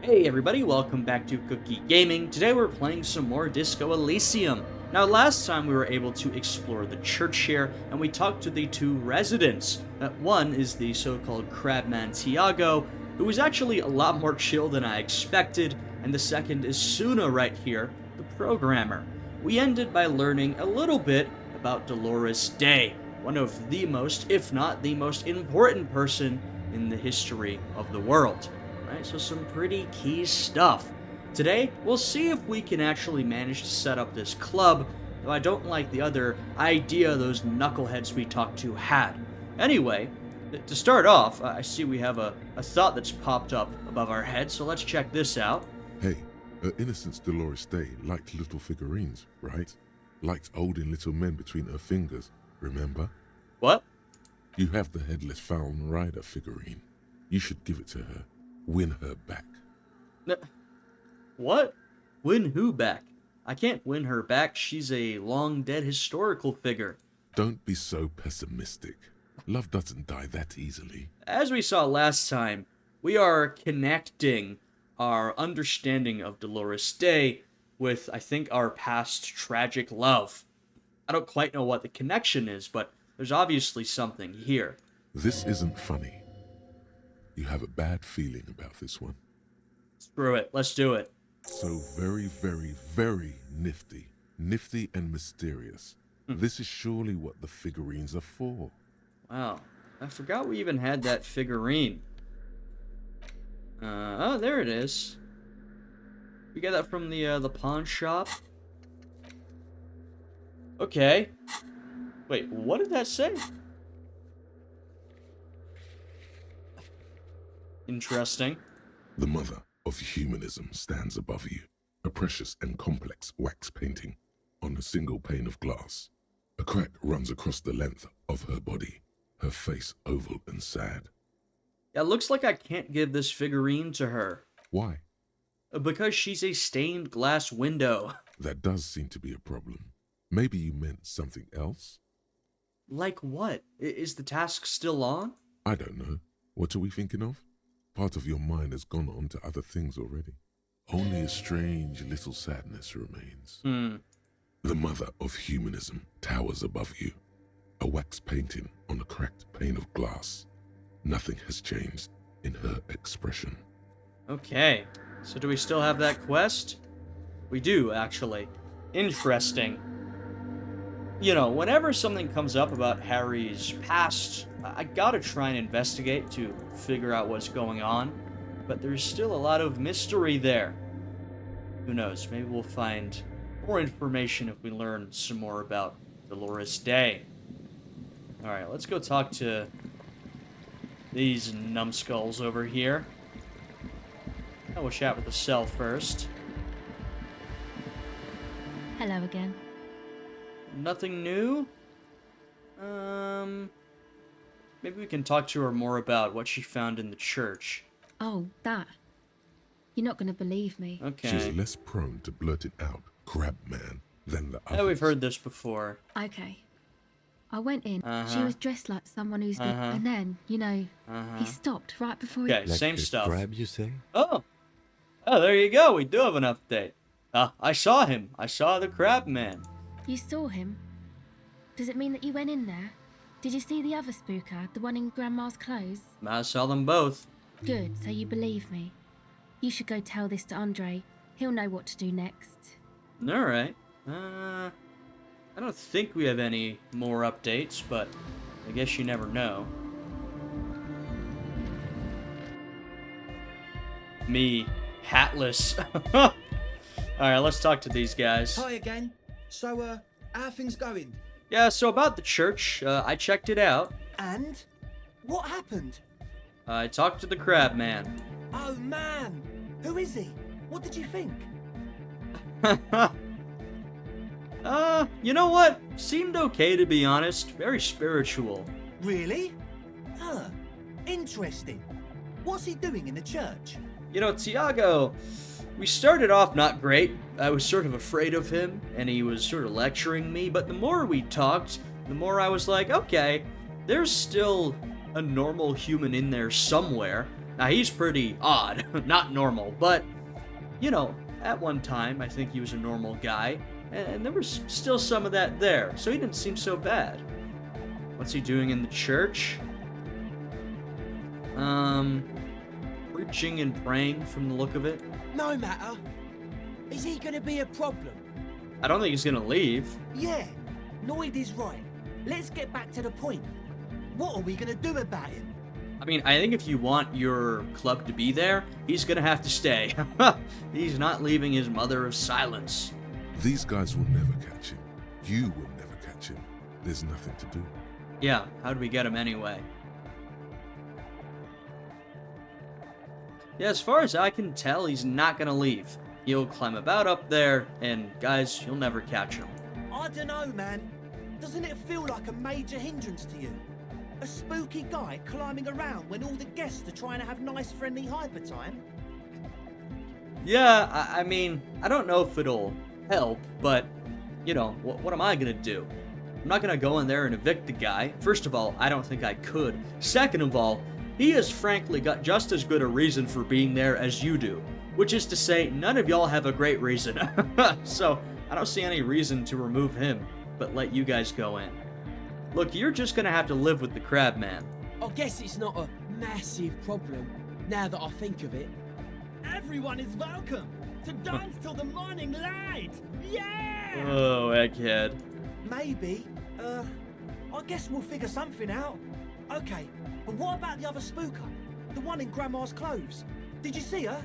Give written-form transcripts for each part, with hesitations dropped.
Hey everybody, welcome back to Cookie Gaming. Today we're playing some more Disco Elysium. Now last time we were able to explore the church here, and we talked to the two residents. One is the so-called Crabman Tiago, who is actually a lot more chill than I expected, and the second is Soona right here, the programmer. We ended by learning a little bit about Dolores Day, one of the most, if not the most important person in the history of the world. Right, so some pretty key stuff. Today, we'll see if we can actually manage to set up this club, though I don't like the other idea those knuckleheads we talked to had. Anyway, to start off, I see we have a thought that's popped up above our heads, so let's check this out. Hey, her innocence Dolores Day liked little figurines, right? Liked holding little men between her fingers, remember? What? You have the headless Falcon Rider figurine. You should give it to her. Win her back. What? Win who back? I can't win her back. She's a long-dead historical figure. Don't be so pessimistic. Love doesn't die that easily. As we saw last time, we are connecting our understanding of Dolores Day with, I think, our past tragic love. I don't quite know what the connection is, but there's obviously something here. This isn't funny. You have a bad feeling about this one. Screw it, let's do it. So very, very, very nifty. Nifty and mysterious. This is surely what the figurines are for. Wow, I forgot we even had that figurine. Oh, there it is. We got that from the pawn shop. Okay. Wait, what did that say? Interesting. The mother of humanism stands above you, a precious and complex wax painting on a single pane of glass. A crack runs across the length of her body, her face oval and sad. Yeah, it looks like I can't give this figurine to her. Why? Because she's a stained glass window. That does seem to be a problem. Maybe you meant something else? Like what? Is the task still on? I don't know. What are we thinking of? Part of your mind has gone on to other things already. Only a strange little sadness remains. The mother of humanism towers above you. A wax painting on a cracked pane of glass. Nothing has changed in her expression. Okay, so do we still have that quest? We do, actually. Interesting. You know, whenever something comes up about Harry's past, I gotta try and investigate to figure out what's going on, but there's still a lot of mystery there. Who knows, maybe we'll find more information if we learn some more about Dolores Day. Alright, let's go talk to these numbskulls over here. I will chat with the cell first. Hello again. Nothing new? Maybe we can talk to her more about what she found in the church. Oh, that. You're not going to believe me. Okay. She's less prone to blurt it out, crab man, than the others. Yeah, we've heard this before. Okay. I went in. She was dressed like someone who's been... And then, he stopped right before he... Okay, Like same a stuff. crab, you say? Oh, there you go. We do have an update. I saw him. I saw the crab man. You saw him? Does it mean that you went in there? Did you see the other spooker, the one in Grandma's clothes? I saw them both. Good, so you believe me. You should go tell this to Andre. He'll know what to do next. Alright. I don't think we have any more updates, but I guess you never know. Me, hatless. Alright, let's talk to these guys. Hi again. So, how are things going? Yeah, so about the church, I checked it out. And? What happened? I talked to the crab man. Oh man! Who is he? What did you think? You know what? Seemed okay, to be honest. Very spiritual. Really? Huh. Interesting. What's he doing in the church? You know, Tiago, we started off not great. I was sort of afraid of him, and he was sort of lecturing me, but the more we talked, the more I was like, okay, there's still a normal human in there somewhere. Now, he's pretty odd, not normal, but, you know, at one time, I think he was a normal guy, and there was still some of that there, so he didn't seem so bad. What's he doing in the church? Preaching and praying from the look of it. No matter. Is he gonna be a problem? I don't think he's gonna leave. Yeah, Noid is right. Let's get back to the point. What are we gonna do about him? I mean, I think if you want your club to be there, he's gonna have to stay. He's not leaving his mother of silence. These guys will never catch him. You will never catch him. There's nothing to do. Yeah, how do we get him anyway? Yeah, as far as I can tell, he's not gonna leave. He'll climb about up there, and guys, you'll never catch him. I don't know, man. Doesn't it feel like a major hindrance to you? A spooky guy climbing around when all the guests are trying to have nice, friendly hyper time? Yeah, I mean, I don't know if it'll help, but, you know, what am I gonna do? I'm not gonna go in there and evict the guy. First of all, I don't think I could. Second of all, he has frankly got just as good a reason for being there as you do. Which is to say, none of y'all have a great reason. So, I don't see any reason to remove him, but let you guys go in. Look, you're just gonna have to live with the crab man. I guess it's not a massive problem, now that I think of it. Everyone is welcome to dance till the morning light! Yeah! Oh, egghead. Maybe. I guess we'll figure something out. Okay, but what about the other spooker? The one in Grandma's clothes? Did you see her?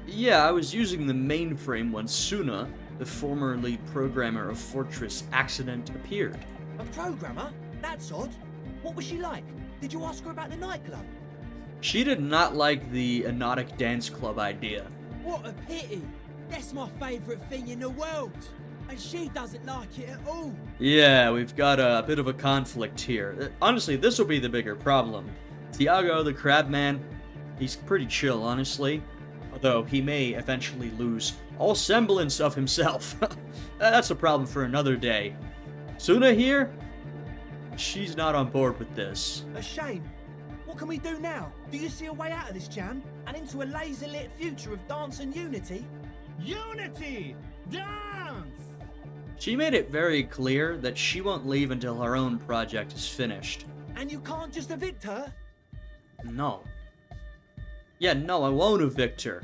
Yeah, I was using the mainframe when Soona, the former lead programmer of Fortress Accident, appeared. A programmer? That's odd. What was she like? Did you ask her about the nightclub? She did not like the Anotic Dance Club idea. What a pity. That's my favourite thing in the world. And she doesn't like it at all. Yeah, we've got a bit of a conflict here. Honestly, this will be the bigger problem. Tiago, the crab man, he's pretty chill, honestly. Although he may eventually lose all semblance of himself. That's a problem for another day. Soona here? She's not on board with this. A shame. What can we do now? Do you see a way out of this jam? And into a laser-lit future of dance and unity? Unity! Dance! She made it very clear that she won't leave until her own project is finished. And you can't just evict her? No. Yeah, no, I won't evict her.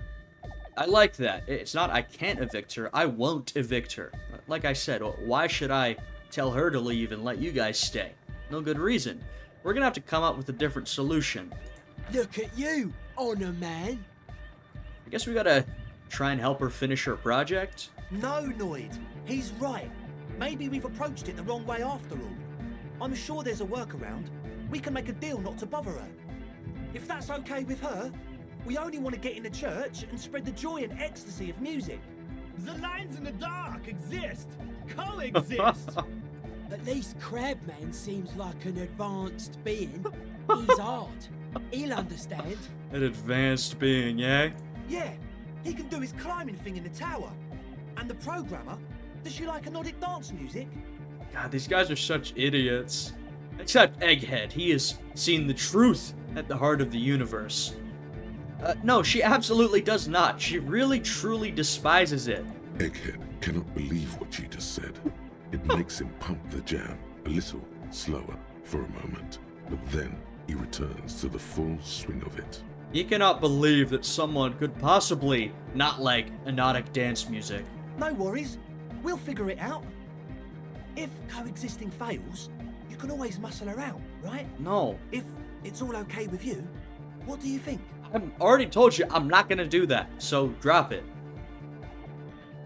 I like that. It's not I can't evict her, I won't evict her. Like I said, why should I tell her to leave and let you guys stay? No good reason. We're gonna have to come up with a different solution. Look at you, honor man. I guess we gotta try and help her finish her project? No, Noid. He's right. Maybe we've approached it the wrong way after all. I'm sure there's a workaround. We can make a deal not to bother her. If that's okay with her, we only want to get in the church and spread the joy and ecstasy of music. The lines in the dark exist. Coexist. At least Crabman seems like an advanced being. He's odd. He'll understand. An advanced being, eh? Yeah, he can do his climbing thing in the tower. And the programmer, does she like Nordic dance music? God, these guys are such idiots. Except Egghead, he has seen the truth at the heart of the universe. No, she absolutely does not. She really, truly despises it. Egghead cannot believe what she just said. It makes him pump the jam a little slower for a moment, but then he returns to the full swing of it. He cannot believe that someone could possibly not like Anotic dance music. No worries. We'll figure it out. If coexisting fails, you can always muscle her out, right? No. If it's all okay with you, what do you think? I've already told you I'm not gonna do that, so drop it.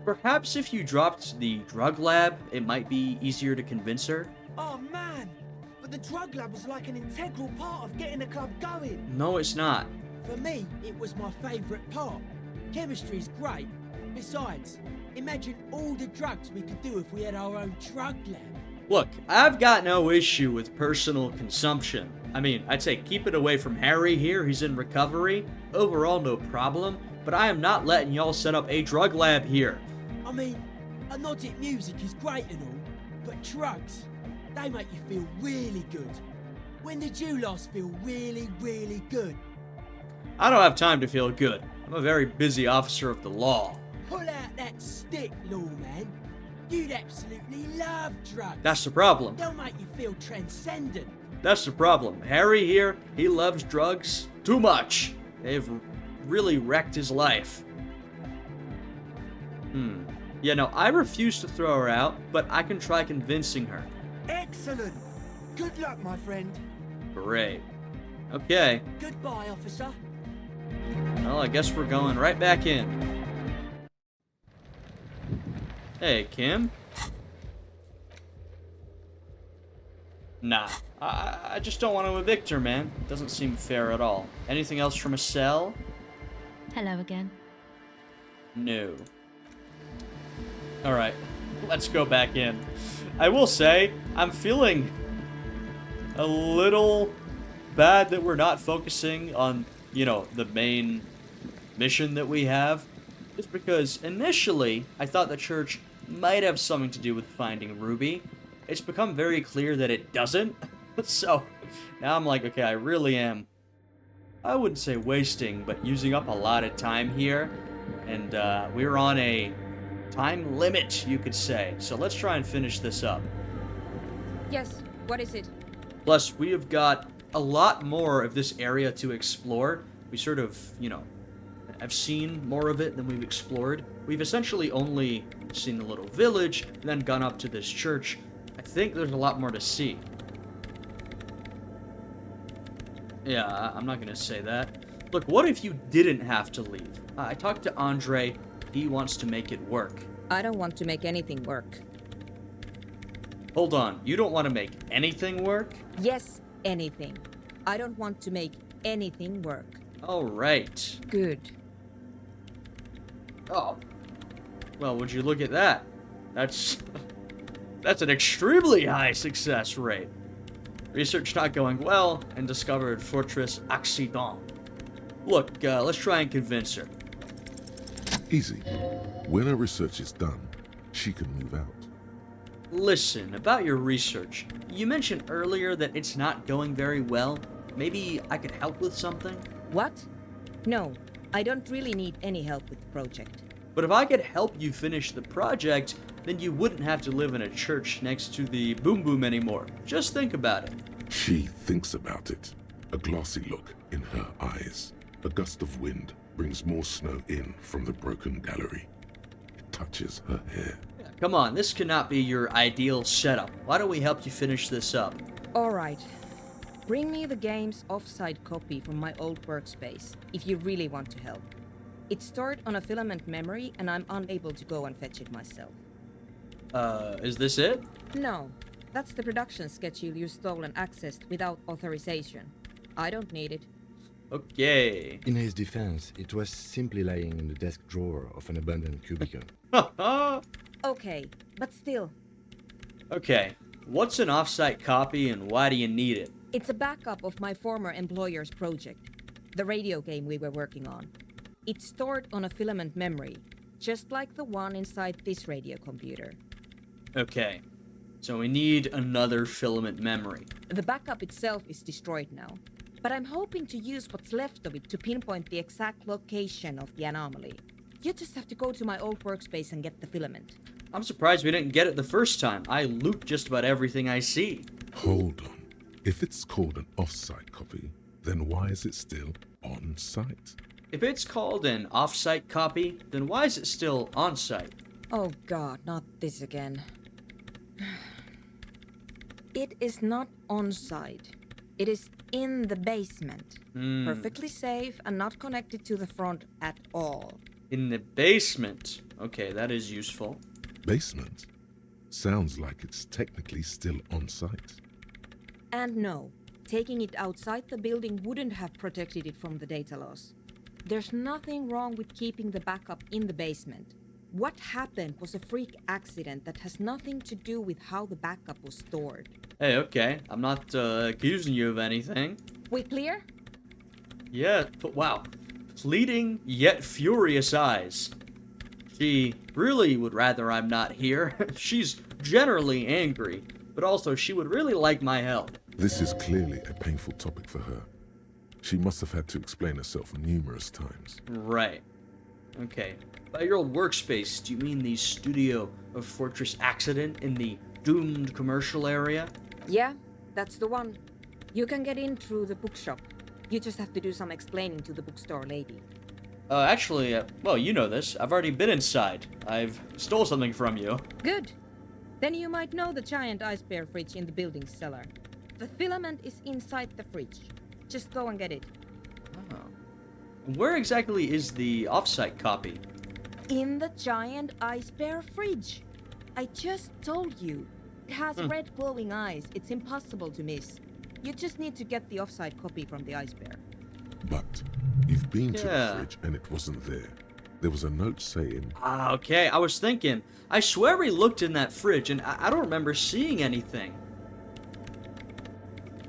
Perhaps if you dropped the drug lab, it might be easier to convince her? Oh man, but the drug lab was like an integral part of getting the club going. No, it's not. For me, it was my favourite part. Chemistry's great. Besides, imagine all the drugs we could do if we had our own drug lab. Look, I've got no issue with personal consumption. I mean, I'd say keep it away from Harry here, he's in recovery. Overall, no problem. But I am not letting y'all set up a drug lab here. I mean, Anodic music is great and all, but drugs, they make you feel really good. When did you last feel really, really good? I don't have time to feel good. I'm a very busy officer of the law. Pull out that stick, lawman. You'd absolutely love drugs. That's the problem. They'll make you feel transcendent. That's the problem. Harry here, he loves drugs too much. They've really wrecked his life. Yeah, no, I refuse to throw her out, but I can try convincing her. Excellent. Good luck, my friend. Great. Okay. Goodbye, officer. Well, I guess we're going right back in. Hey, Kim? Nah, I just don't want to evict her, man. Doesn't seem fair at all. Anything else from a cell? Hello again. No. Alright, let's go back in. I will say, I'm feeling a little bad that we're not focusing on, you know, the main mission that we have. Just because initially, I thought the church might have something to do with finding Ruby. It's become very clear that it doesn't. So, now I'm like, okay, I really am, I wouldn't say wasting, but using up a lot of time here. And we're on a time limit, you could say. So let's try and finish this up. Yes, what is it? Plus, we have got a lot more of this area to explore. We sort of, you know, have seen more of it than we've explored. We've essentially only seen the little village, and then gone up to this church. I think there's a lot more to see. Yeah, I'm not gonna say that. Look, what if you didn't have to leave? I talked to Andre. He wants to make it work. I don't want to make anything work. Hold on, you don't want to make anything work? Yes, anything. I don't want to make anything work. All right. Good. Oh. Well, would you look at that? That's an extremely high success rate. Research not going well, and discovered Fortress Accident. Look, let's try and convince her. Easy. When her research is done, she can move out. Listen, about your research. You mentioned earlier that it's not going very well. Maybe I could help with something? What? No, I don't really need any help with the project. But if I could help you finish the project, then you wouldn't have to live in a church next to the Boom Boom anymore. Just think about it. She thinks about it. A glassy look in her eyes. A gust of wind brings more snow in from the broken gallery. It touches her hair. Come on, this cannot be your ideal setup. Why don't we help you finish this up? Alright. Bring me the game's offsite copy from my old workspace, if you really want to help. It's stored on a filament memory, and I'm unable to go and fetch it myself. Is this it? No, that's the production schedule you stole and accessed without authorization. I don't need it. Okay. In his defense, it was simply lying in the desk drawer of an abandoned cubicle. Okay, but still. Okay, what's an offsite copy and why do you need it? It's a backup of my former employer's project, the radio game we were working on. It's stored on a filament memory, just like the one inside this radio computer. Okay, so we need another filament memory. The backup itself is destroyed now, but I'm hoping to use what's left of it to pinpoint the exact location of the anomaly. You just have to go to my old workspace and get the filament. I'm surprised we didn't get it the first time. I loot just about everything I see. Hold on. If it's called an off-site copy, then why is it still on-site? If it's called an off-site copy, then why is it still on-site? Oh god, not this again. It is not on-site. It is in the basement. Perfectly safe and not connected to the front at all. In the basement. Okay, that is useful. Basement? Sounds like it's technically still on-site. And no, taking it outside the building wouldn't have protected it from the data loss. There's nothing wrong with keeping the backup in the basement. What happened was a freak accident that has nothing to do with how the backup was stored. Hey, okay. I'm not accusing you of anything. We clear? Yeah, but wow. Pleading yet furious eyes. She really would rather I'm not here. She's generally angry, but also she would really like my help. This is clearly a painful topic for her. She must have had to explain herself numerous times. Right. Okay. By your old workspace, do you mean the studio of Fortress Accident in the doomed commercial area? Yeah, that's the one. You can get in through the bookshop. You just have to do some explaining to the bookstore lady. Actually, well, you know this. I've already been inside. I've stole something from you. Good. Then you might know the giant ice bear fridge in the building cellar. The filament is inside the fridge. Just go and get it. Oh. Where exactly is the offsite copy? In the giant ice bear fridge. I just told you. It has red glowing eyes. It's impossible to miss. You just need to get the offsite copy from the ice bear. But you've been to the fridge and it wasn't there. There was a note saying... Okay, I was thinking. I swear we looked in that fridge and I don't remember seeing anything.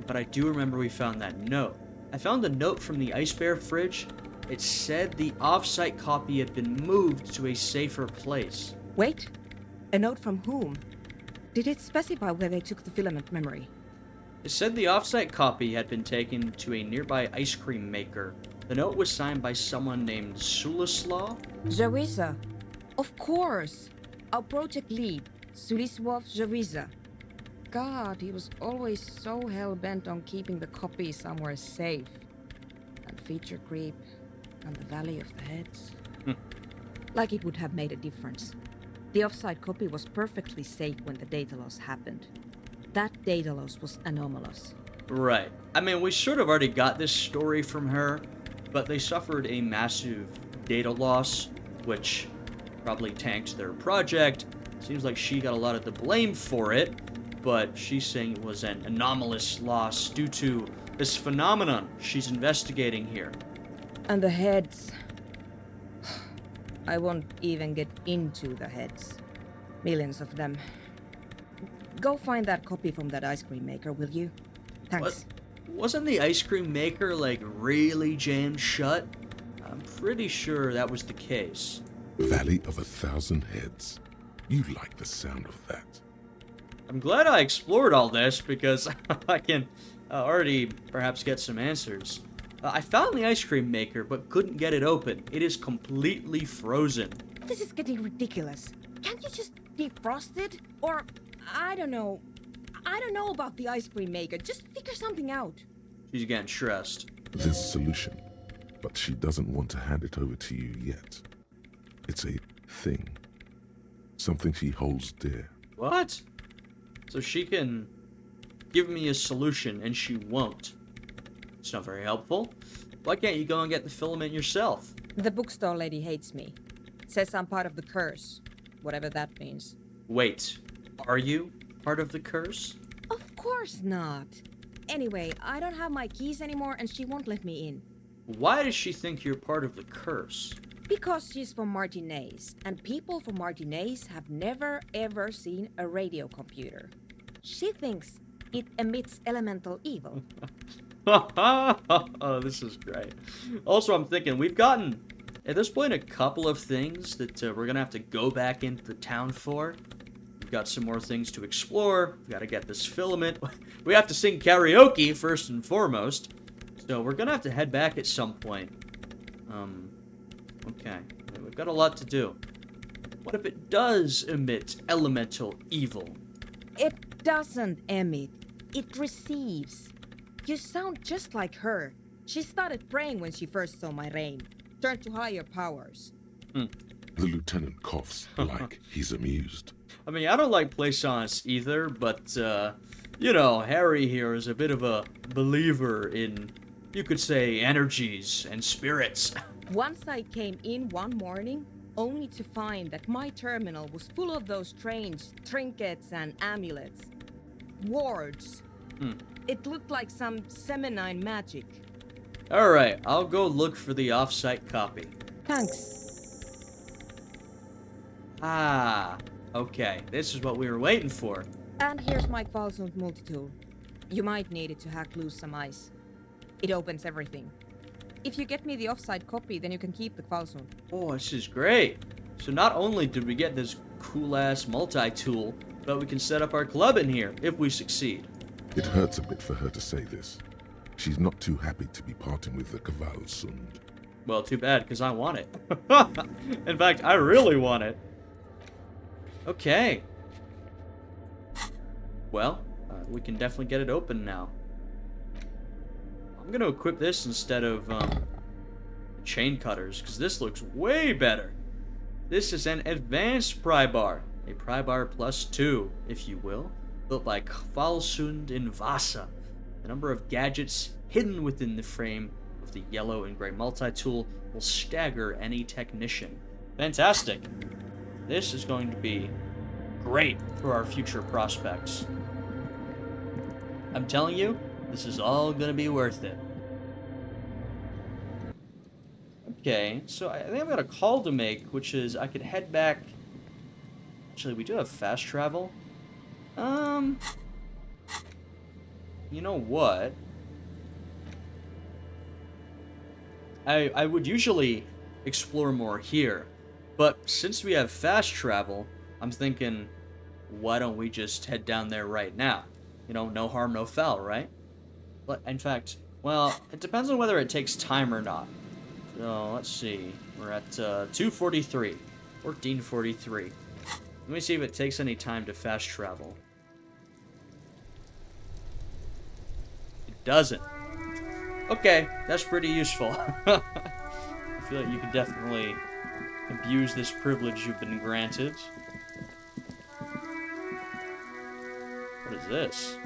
But I do remember we found that note. I found a note from the ice bear fridge. It said the offsite copy had been moved to a safer place. Wait, a note from whom? Did it specify where they took the filament memory? It said the offsite copy had been taken to a nearby ice cream maker. The note was signed by someone named Sulislaw? Jawiza. Of course. Our project lead, Sulislav Jawiza. God, he was always so hell-bent on keeping the copy somewhere safe. And feature creep, and the Valley of the Heads. Like it would have made a difference. The offsite copy was perfectly safe when the data loss happened. That data loss was anomalous. Right. I mean, we sort of already got this story from her, but they suffered a massive data loss, which probably tanked their project. Seems like she got a lot of the blame for it, but she's saying it was an anomalous loss due to this phenomenon she's investigating here. And the heads. I won't even get into the heads. Millions of them. Go find that copy from that ice cream maker, will you? Thanks. Wasn't the ice cream maker, like, really jammed shut? I'm pretty sure that was the case. Valley of 1,000 Heads. You like the sound of that. I'm glad I explored all this, because I can already perhaps get some answers. I found the ice cream maker, but couldn't get it open. It is completely frozen. This is getting ridiculous. Can't you just defrost it? Or, I don't know. I don't know about the ice cream maker. Just figure something out. She's getting stressed. There's a solution, but she doesn't want to hand it over to you yet. It's a thing. Something she holds dear. What? So she can give me a solution and she won't. It's not very helpful. Why can't you go and get the filament yourself? The bookstore lady hates me. Says I'm part of the curse. Whatever that means. Wait, are you part of the curse? Of course not. Anyway, I don't have my keys anymore and she won't let me in. Why does she think you're part of the curse? Because she's from Martinez, and people from Martinez have never ever seen a radio computer. She thinks it emits elemental evil. Oh, this is great. Also, I'm thinking we've gotten, at this point, a couple of things that we're going to have to go back into the town for. We've got some more things to explore. We've got to get this filament. We have to sing karaoke first and foremost. So we're going to have to head back at some point. Okay. We've got a lot to do. What if it does emit elemental evil? It doesn't emit. It receives. You sound just like her. She started praying when she first saw my rain. Turned to higher powers. The lieutenant coughs like he's amused. I mean, I don't like Plaisance either, but, you know, Harry here is a bit of a believer in, you could say, energies and spirits. Once I came in one morning, only to find that my terminal was full of those strange trinkets and amulets. Wards. It looked like some Semenine magic. Alright, I'll go look for the off-site copy. Thanks. Ah, okay. This is what we were waiting for. And here's my Kvalsund multi-tool. You might need it to hack loose some ice. It opens everything. If you get me the off-site copy, then you can keep the Kvalsund. Oh, this is great. So not only did we get this cool-ass multi-tool, but we can set up our club in here, if we succeed. It hurts a bit for her to say this. She's not too happy to be parting with the Kvalsund. Well, too bad, because I want it. In fact, I really want it. Okay. Well, we can definitely get it open now. I'm going to equip this instead of chain cutters, because this looks way better. This is an advanced pry bar. A pry bar plus 2, if you will, built by Kvalsund in Vasa. The number of gadgets hidden within the frame of the yellow and gray multi-tool will stagger any technician. Fantastic. This is going to be great for our future prospects. I'm telling you, this is all going to be worth it. Okay, so I think I've got a call to make, which is I could head back. Actually, we do have fast travel. You know what? I would usually explore more here, but since we have fast travel, I'm thinking, why don't we just head down there right now? You know, no harm, no foul, right? But in fact, well, it depends on whether it takes time or not. So let's see, we're at 2:43, 14:43. Let me see if it takes any time to fast travel. It doesn't. Okay, that's pretty useful. I feel like you could definitely abuse this privilege you've been granted. What is this?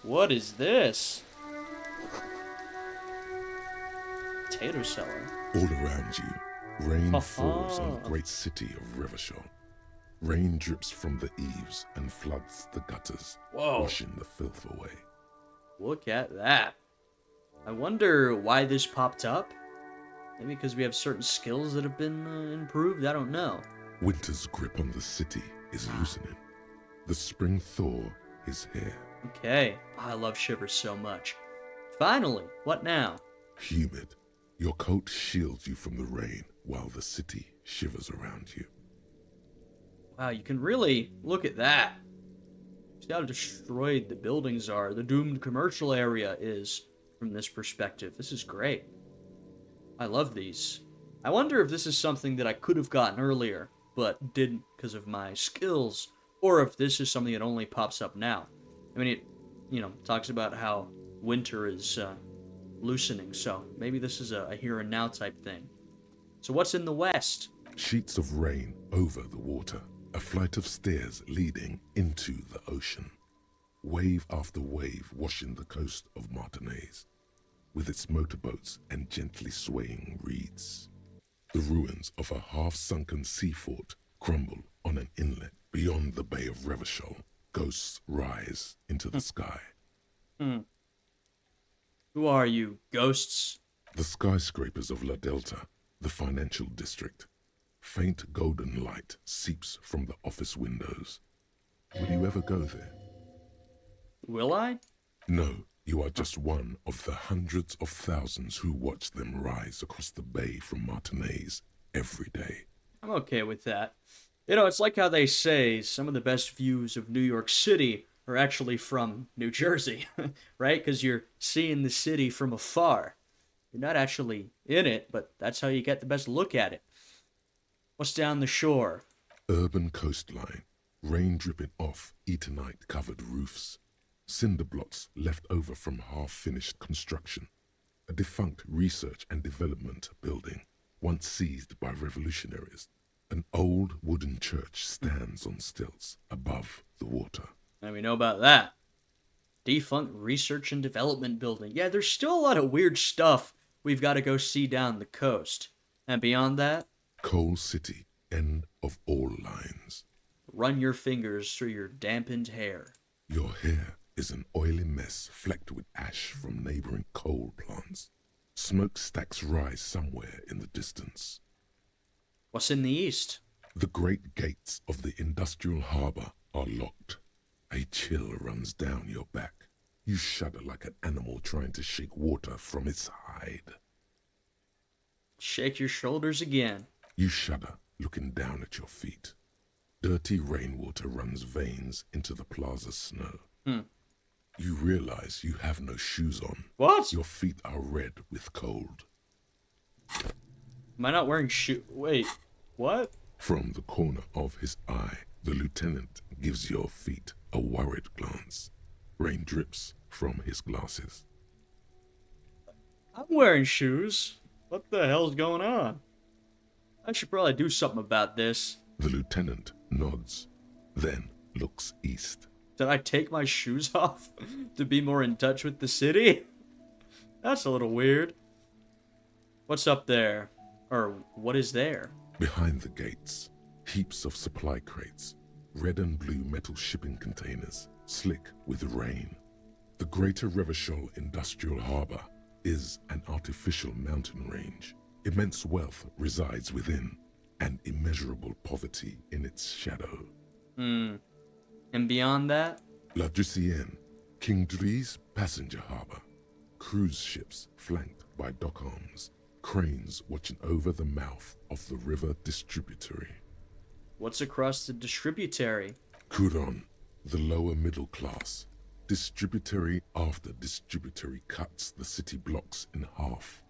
What is this? Potato cellar. All around you, rain falls on the great city of Revachol. Rain drips from the eaves and floods the gutters, washing the filth away. Look at that. I wonder why this popped up. Maybe because we have certain skills that have been improved? I don't know. Winter's grip on the city is loosening. The spring thaw is here. Okay. I love shivers so much. Finally, what now? Humid. Your coat shields you from the rain while the city shivers around you. Wow, you can really look at that. See how destroyed the buildings are. The doomed commercial area is from this perspective. This is great. I love these. I wonder if this is something that I could have gotten earlier, but didn't because of my skills, or if this is something that only pops up now. I mean, it, talks about how winter is loosening, so maybe this is a here and now type thing. So what's in the west? Sheets of rain over the water. A flight of stairs leading into the ocean. Wave after wave washing the coast of Martinaise, with its motorboats and gently swaying reeds. The ruins of a half-sunken sea fort crumble on an inlet beyond the Bay of Revachol. Ghosts rise into the sky. Who are you, ghosts? The skyscrapers of La Delta, the financial district. Faint golden light seeps from the office windows. Will you ever go there? Will I? No, you are just one of the hundreds of thousands who watch them rise across the bay from Martinaise every day. I'm okay with that. It's like how they say some of the best views of New York City are actually from New Jersey, right? Because you're seeing the city from afar. You're not actually in it, but that's how you get the best look at it. What's down the shore? Urban coastline, rain dripping off Eternite-covered roofs, cinder blocks left over from half-finished construction, a defunct research and development building, once seized by revolutionaries. An old wooden church stands on stilts above the water. And we know about that. Defunct research and development building. Yeah, there's still a lot of weird stuff we've got to go see down the coast. And beyond that? Coal City, end of all lines. Run your fingers through your dampened hair. Your hair is an oily mess flecked with ash from neighboring coal plants. Smokestacks rise somewhere in the distance. What's in the east? The great gates of the industrial harbour are locked. A chill runs down your back. You shudder like an animal trying to shake water from its hide. Shake your shoulders again. You shudder, looking down at your feet. Dirty rainwater runs veins into the plaza's snow. You realize you have no shoes on. What? Your feet are red with cold. Am I not wearing shoe? Wait, what? From the corner of his eye, the lieutenant gives your feet a worried glance. Rain drips from his glasses. I'm wearing shoes. What the hell's going on? I should probably do something about this. The lieutenant nods, then looks east. Did I take my shoes off to be more in touch with the city? That's a little weird. What's up there? Or what is there? Behind the gates, heaps of supply crates, red and blue metal shipping containers, slick with rain. The Greater Revachol Industrial Harbor is an artificial mountain range. Immense wealth resides within, and immeasurable poverty in its shadow. And beyond that? La Drusienne, King Dries passenger harbor. Cruise ships flanked by dock arms. Cranes watching over the mouth of the river distributary. What's across the distributary? Couronne, the lower middle class. Distributary after distributary cuts the city blocks in half.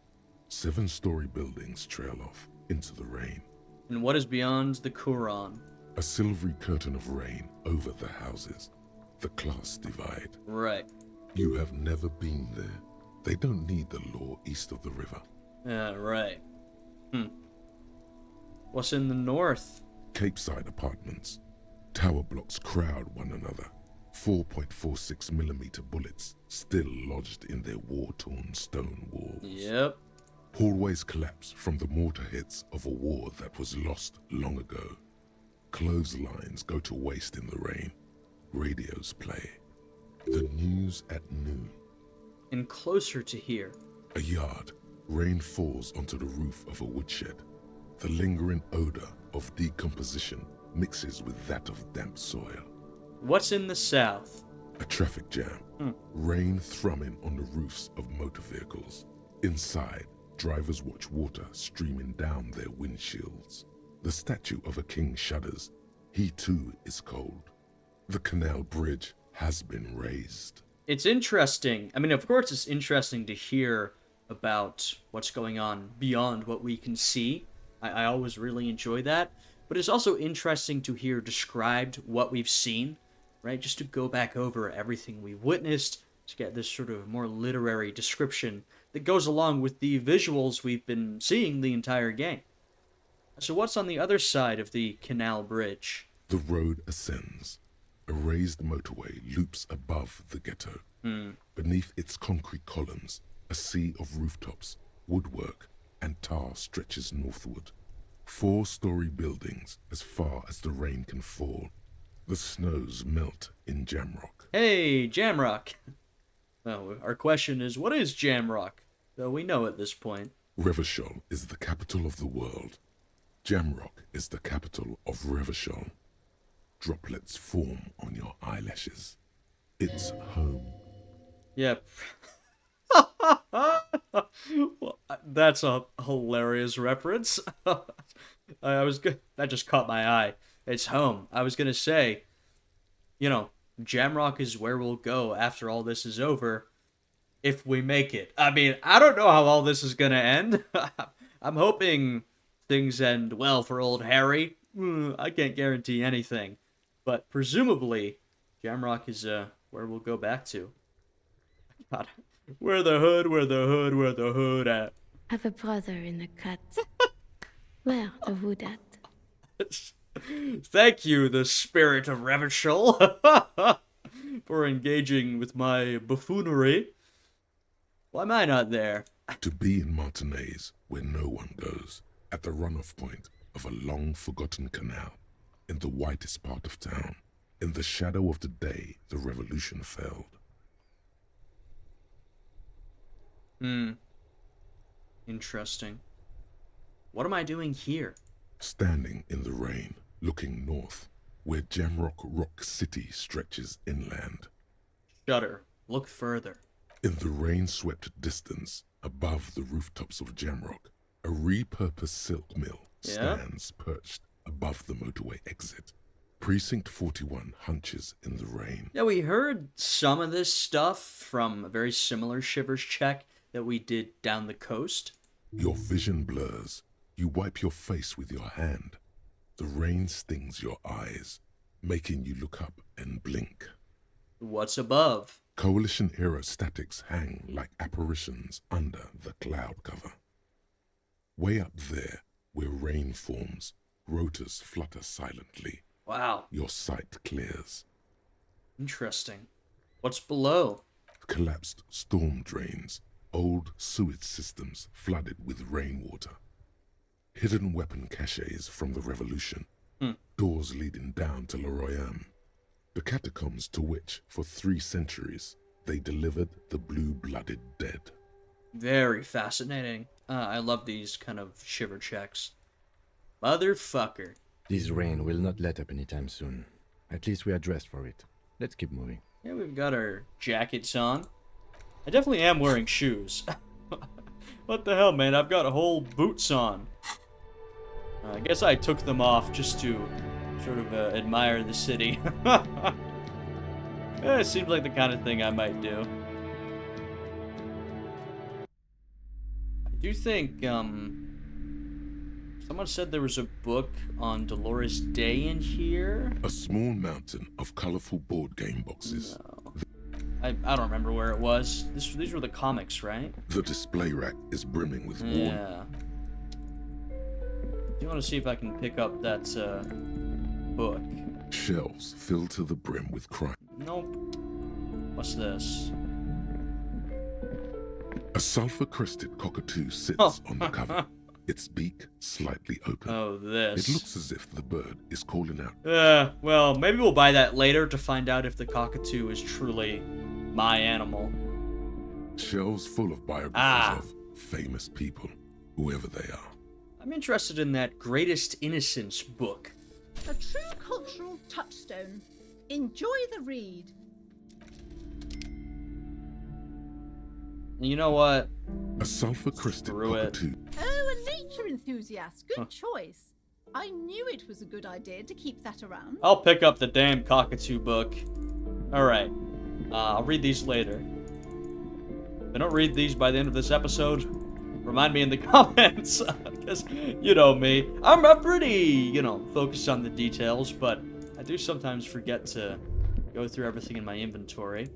7-story buildings trail off into the rain. And what is beyond the Couronne? A silvery curtain of rain over the houses. The class divide. Right. You have never been there. They don't need the law east of the river. Yeah, right. What's in the north? Capeside apartments. Tower blocks crowd one another. 4.46mm bullets still lodged in their war-torn stone walls. Yep. Hallways collapse from the mortar hits of a war that was lost long ago. Clotheslines go to waste in the rain. Radios play. The news at noon. And closer to here. A yard. Rain falls onto the roof of a woodshed. The lingering odor of decomposition mixes with that of damp soil. What's in the south? A traffic jam. Rain thrumming on the roofs of motor vehicles. Inside, drivers watch water streaming down their windshields. The statue of a king shudders. He too is cold. The canal bridge has been raised. It's interesting. I mean, of course it's interesting to hear about what's going on beyond what we can see. I always really enjoy that. But it's also interesting to hear described what we've seen, right? Just to go back over everything we've witnessed, to get this sort of more literary description that goes along with the visuals we've been seeing the entire game. So what's on the other side of the canal bridge? The road ascends. A raised motorway loops above the ghetto. Beneath its concrete columns, a sea of rooftops, woodwork, and tar stretches northward. 4-story buildings as far as the rain can fall. The snows melt in Jamrock. Hey, Jamrock! Well, our question is, what is Jamrock? Though we know at this point. Revachol is the capital of the world. Jamrock is the capital of Revachol. Droplets form on your eyelashes. It's home. Yep. Well, that's a hilarious reference. That just caught my eye. It's home. I was gonna say, Jamrock is where we'll go after all this is over, if we make it. I mean, I don't know how all this is gonna end. I'm hoping things end well for old Harry. I can't guarantee anything, but presumably, Jamrock is where we'll go back to. God, where the hood at? Have a brother in the cut. Where the hood at? Thank you, the spirit of Revachol, for engaging with my buffoonery. Why am I not there? To be in Martinez, where no one goes, at the runoff point of a long-forgotten canal, in the whitest part of town, in the shadow of the day the revolution failed. Interesting. What am I doing here? Standing in the rain, looking north, where Jamrock Rock City stretches inland. Shudder. Look further. In the rain-swept distance, above the rooftops of Jamrock, a repurposed silk mill stands perched above the motorway exit. Precinct 41 hunches in the rain. Yeah, we heard some of this stuff from a very similar Shivers check that we did down the coast. Your vision blurs. You wipe your face with your hand. The rain stings your eyes, making you look up and blink. What's above? Coalition aerostatics hang like apparitions under the cloud cover. Way up there, where rain forms, rotors flutter silently. Wow. Your sight clears. Interesting. What's below? Collapsed storm drains, old sewage systems flooded with rainwater. Hidden weapon caches from the Revolution. Doors leading down to Leroyam. The catacombs to which, for 3 centuries, they delivered the blue-blooded dead. Very fascinating. I love these kind of shiver checks. Motherfucker. This rain will not let up anytime soon. At least we are dressed for it. Let's keep moving. Yeah, we've got our jackets on. I definitely am wearing shoes. What the hell, man? I've got whole boots on. I guess I took them off just to sort of admire the city. It seems like the kind of thing I might do. I do think, someone said there was a book on Dolores Day in here. A small mountain of colorful board game boxes. No. I don't remember where it was. These were the comics, right? The display rack is brimming with warm. Yeah. Do you want to see if I can pick up that book? Shelves filled to the brim with crime. Nope. What's this? A sulfur-crested cockatoo sits on the cover, its beak slightly open. Oh, this. It looks as if the bird is calling out. Well, maybe we'll buy that later to find out if the cockatoo is truly my animal. Shelves full of biographies of famous people, whoever they are. I'm interested in that Greatest Innocence book. A true cultural touchstone. Enjoy the read. You know what? A sulfur-crested Screw it. cockatoo. Oh, a nature enthusiast. Good choice. I knew it was a good idea to keep that around. I'll pick up the damn cockatoo book. Alright. I'll read these later. If I don't read these by the end of this episode, remind me in the comments. Because, you know me. I'm pretty, focused on the details, but I do sometimes forget to go through everything in my inventory.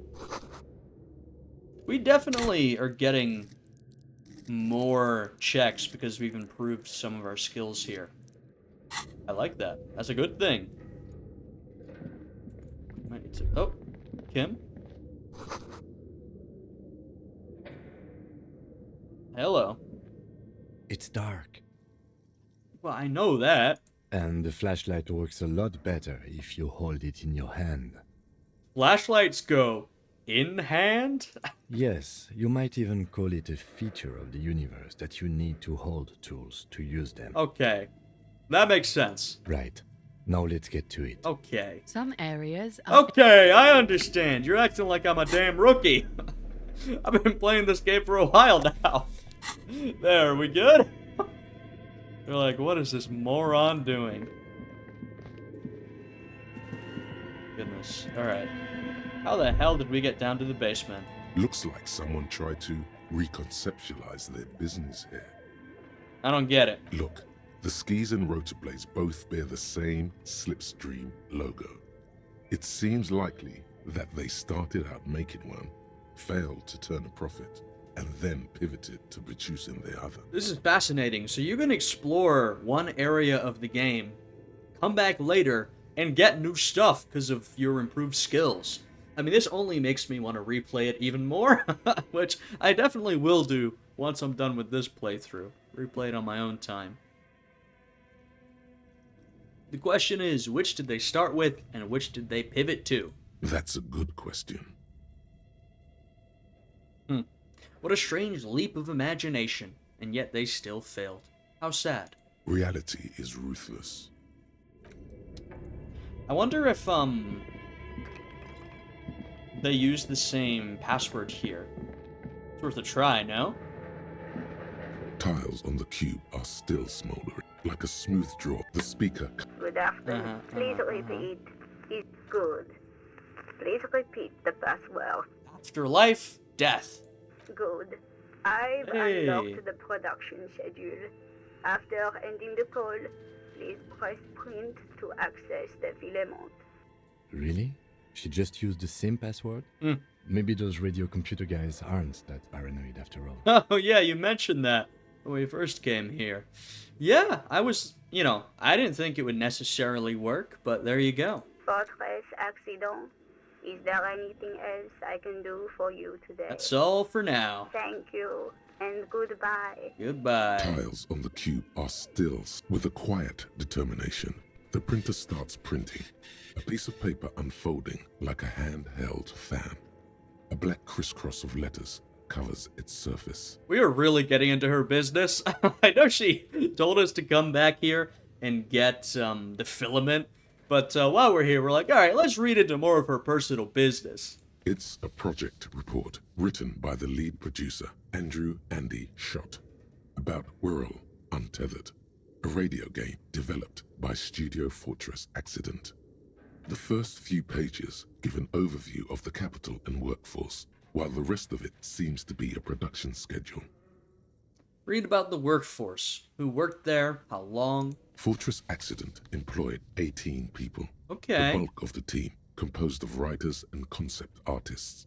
We definitely are getting more checks because we've improved some of our skills here. I like that. That's a good thing. Might need to... Oh, Kim? Hello. It's dark. Well, I know that. And the flashlight works a lot better if you hold it in your hand. Flashlights go in hand? Yes, you might even call it a feature of the universe that you need to hold tools to use them. Okay. That makes sense. Right. Now let's get to it. Okay. Some areas are... Okay, I understand. You're acting like I'm a damn rookie. I've been playing this game for a while now. There, we good? They're like, what is this moron doing? Goodness. Alright. How the hell did we get down to the basement? Looks like someone tried to reconceptualize their business here. I don't get it. Look, the skis and rotor blades both bear the same Slipstream logo. It seems likely that they started out making one, failed to turn a profit, and then pivoted to producing the other. This is fascinating. So you can explore one area of the game, come back later, and get new stuff because of your improved skills. I mean, this only makes me want to replay it even more, which I definitely will do once I'm done with this playthrough. Replay it on my own time. The question is, which did they start with, and which did they pivot to? That's a good question. What a strange leap of imagination, and yet they still failed. How sad. Reality is ruthless. I wonder if, they use the same password here. It's worth a try, no? Tiles on the cube are still smoldering. like a smooth draw. The speaker. Good afternoon. Please repeat. It's good. Please repeat the password. Afterlife, death. Good. I've unlocked the production schedule. After ending the call, please press print to access the filament. Really? She just used the same password? Maybe those radio computer guys aren't that paranoid after all. Oh yeah, you mentioned that when we first came here. Yeah, I was, I didn't think it would necessarily work, but there you go. Fortress accident. Is there anything else I can do for you today? That's all for now. Thank you, and goodbye. Goodbye. Tiles on the cube are stills with a quiet determination. The printer starts printing, a piece of paper unfolding like a handheld fan. A black crisscross of letters covers its surface. We are really getting into her business. I know she told us to come back here and get the filament, but while we're here, we're like, all right, let's read into more of her personal business. It's a project report written by the lead producer, Andrew Andy Schott, about Whirl Untethered, a radio game developed by Studio Fortress Accident. The first few pages give an overview of the capital and workforce, while the rest of it seems to be a production schedule. Read about the workforce, who worked there, how long. Fortress Accident employed 18 people. Okay. The bulk of the team composed of writers and concept artists.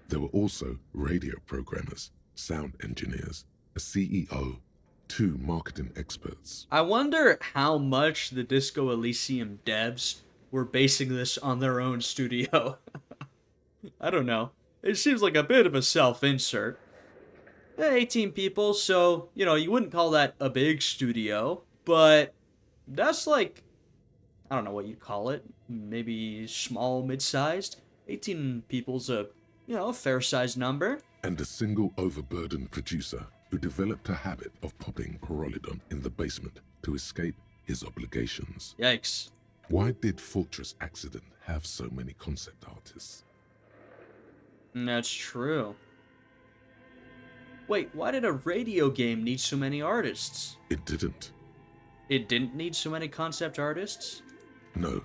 There were also radio programmers, sound engineers, a CEO, 2 marketing experts. I wonder how much the Disco Elysium devs were basing this on their own studio. I don't know. It seems like a bit of a self-insert. 18 people, so, you wouldn't call that a big studio, but that's like, I don't know what you'd call it. Maybe small, mid-sized. 18 people's a fair-sized number. And a single overburdened producer who developed a habit of popping Pyrrolidon in the basement to escape his obligations. Yikes. Why did Fortress Accident have so many concept artists? That's true. Wait, why did a radio game need so many artists? It didn't. It didn't need so many concept artists? No,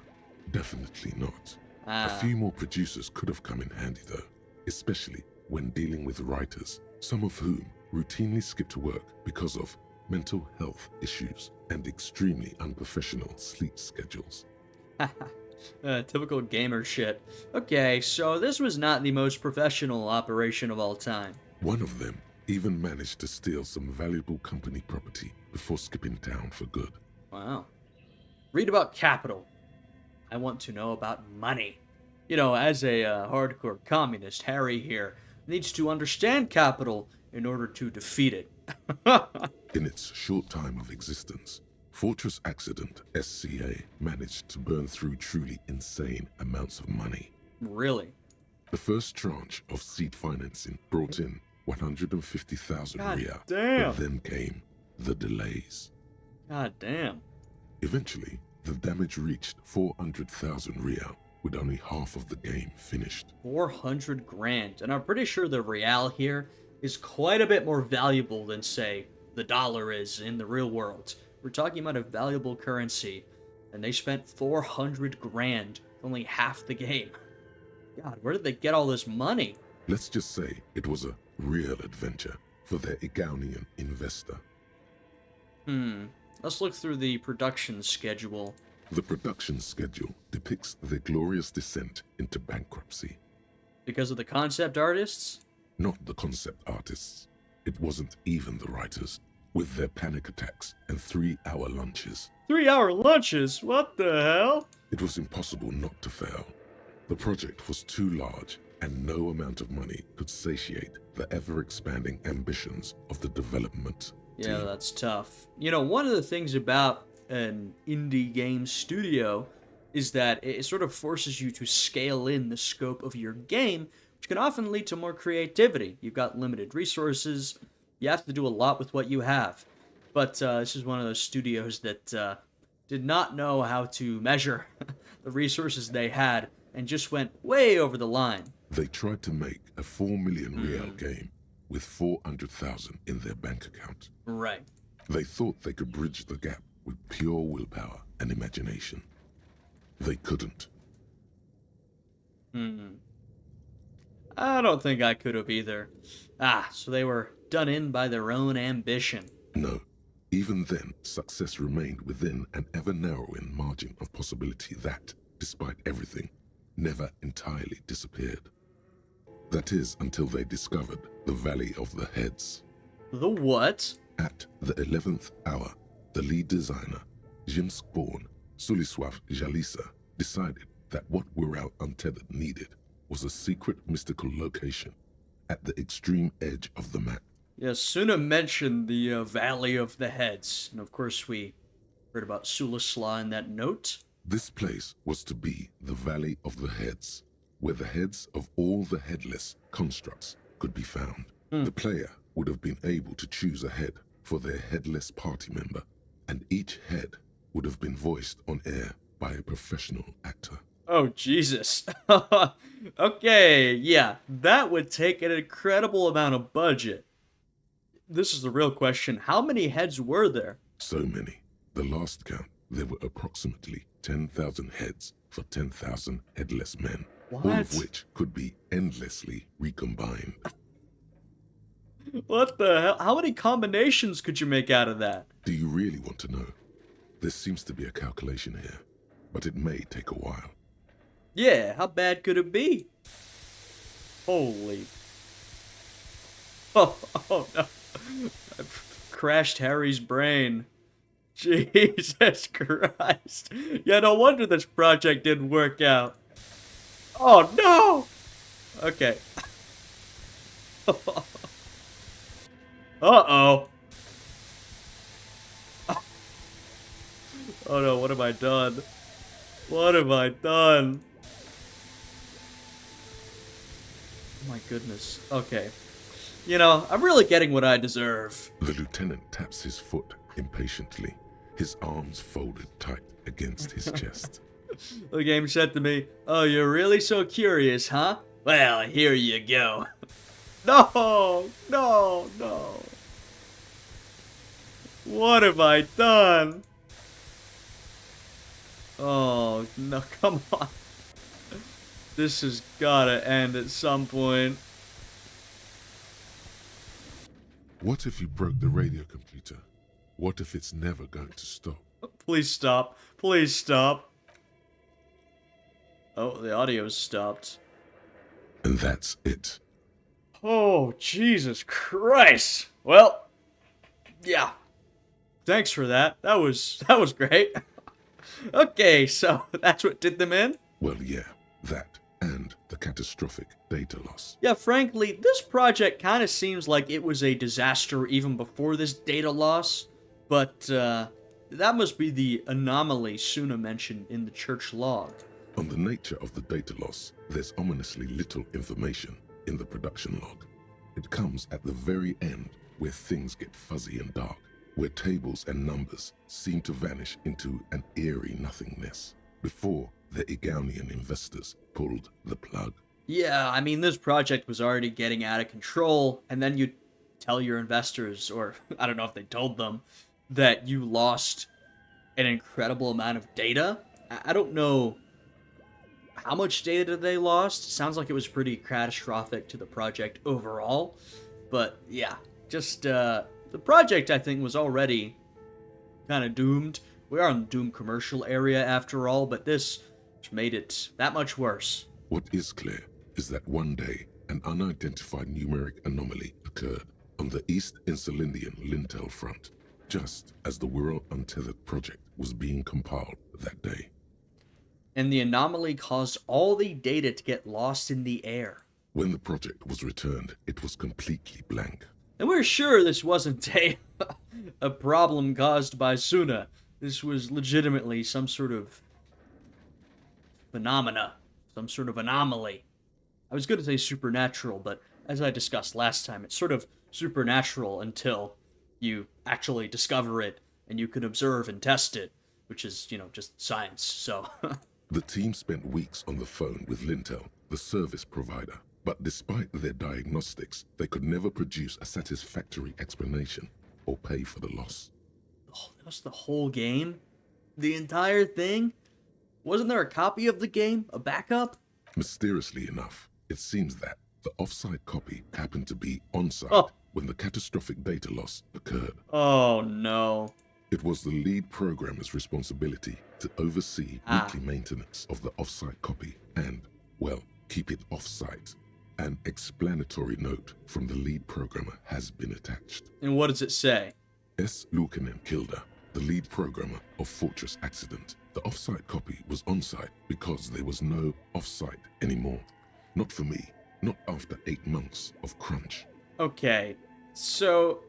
definitely not. A few more producers could have come in handy though, especially when dealing with writers, some of whom routinely skipped work because of mental health issues and extremely unprofessional sleep schedules. Typical gamer shit. Okay, so this was not the most professional operation of all time. One of them even managed to steal some valuable company property before skipping town for good. Wow. Read about capital. I want to know about money. As a hardcore communist, Harry here needs to understand capital in order to defeat it. In its short time of existence, Fortress Accident SCA managed to burn through truly insane amounts of money. Really? The first tranche of seed financing brought in 150,000 Riyal. Damn. But then came the delays. God damn. Eventually, the damage reached 400,000 Riyal, with only half of the game finished. 400 grand. And I'm pretty sure the Real here is quite a bit more valuable than, say, the dollar is in the real world. We're talking about a valuable currency, and they spent 400 grand, only half the game. God, where did they get all this money? Let's just say it was a real adventure for their Igaunian investor. Let's look through the production schedule. The production schedule depicts their glorious descent into bankruptcy. Because of the concept artists? Not the concept artists. It wasn't even the writers, with their panic attacks and 3-hour lunches. 3-hour lunches? What the hell? It was impossible not to fail. The project was too large, and no amount of money could satiate the ever-expanding ambitions of the development Yeah, team. that's tough. One of the things about an indie game studio is that it sort of forces you to scale in the scope of your game, which can often lead to more creativity. You've got limited resources. You have to do a lot with what you have. But this is one of those studios that did not know how to measure the resources they had and just went way over the line. They tried to make a 4 million Real game with 400,000 in their bank account. Right. They thought they could bridge the gap with pure willpower and imagination. They couldn't. I don't think I could have either. So they were done in by their own ambition. No. Even then, success remained within an ever-narrowing margin of possibility that, despite everything, never entirely disappeared. That is, until they discovered the Valley of the Heads. The what? At the 11th hour, the lead designer, Jimsk-born Suliswaf Jalisa, decided that what Wirral Untethered needed was a secret mystical location at the extreme edge of the map. Yes, Soona mentioned the Valley of the Heads, and of course we heard about Sulisla in that note. This place was to be the Valley of the Heads, where the heads of all the headless constructs could be found. The player would have been able to choose a head for their headless party member, and each head would have been voiced on air by a professional actor. Oh, Jesus. Okay, yeah, that would take an incredible amount of budget. This is the real question. How many heads were there? So many. The last count, there were approximately 10,000 heads for 10,000 headless men. What? All of which could be endlessly recombined. What the hell? How many combinations could you make out of that? Do you really want to know? There seems to be a calculation here, but it may take a while. Yeah, how bad could it be? Holy. Oh no. I've crashed Harry's brain. Jesus Christ. Yeah, no wonder this project didn't work out. Oh no! Okay. Uh-oh. Oh no, what have I done? What have I done? Oh my goodness. Okay. You know, I'm really getting what I deserve. The lieutenant taps his foot impatiently, his arms folded tight against his chest. The game said to me, "Oh, you're really so curious, huh? Well, here you go." No! No! No! What have I done? Oh, no, come on. This has gotta end at some point. What if you broke the radio computer? What if it's never going to stop? Please stop. Please stop. Oh, the audio's stopped. And that's it. Oh, Jesus Christ. Well, yeah. Thanks for that. That was great. Okay, so that's what did them in? Well, yeah, that and the catastrophic data loss. Yeah, frankly, this project kind of seems like it was a disaster even before this data loss, but that must be the anomaly Soona mentioned in the church log. On the nature of the data loss, there's ominously little information in the production log. It comes at the very end where things get fuzzy and dark, where tables and numbers seem to vanish into an eerie nothingness, before the Egonian investors pulled the plug. Yeah, I mean, this project was already getting out of control, and then you tell your investors, or I don't know if they told them, that you lost an incredible amount of data. I don't know how much data they lost. Sounds like it was pretty catastrophic to the project overall. But yeah, just the project, I think, was already kind of doomed. We are in the doomed commercial area after all, but this made it that much worse. What is clear is that one day an unidentified numeric anomaly occurred on the East Insulindian Lintel front, just as the Wirral Untethered project was being compiled that day. And the anomaly caused all the data to get lost in the air. When the project was returned, it was completely blank. And we're sure this wasn't a problem caused by Soona. This was legitimately some sort of phenomena, some sort of anomaly. I was going to say supernatural, but as I discussed last time, it's sort of supernatural until you actually discover it and you can observe and test it, which is, you know, just science, so... The team spent weeks on the phone with Lintel, the service provider, but despite their diagnostics, they could never produce a satisfactory explanation or pay for the loss. that was the whole game? The entire thing? Wasn't there a copy of the game? A backup? Mysteriously enough, it seems that the off-site copy happened to be on-site when the catastrophic data loss occurred. Oh, no. It was the lead programmer's responsibility to oversee weekly maintenance of the off-site copy and, well, keep it off-site. An explanatory note from the lead programmer has been attached. And what does it say? S. Lukanen Kilda, the lead programmer of Fortress Accident. The off-site copy was on-site because there was no off-site anymore. Not for me, not after 8 months of crunch. Okay, so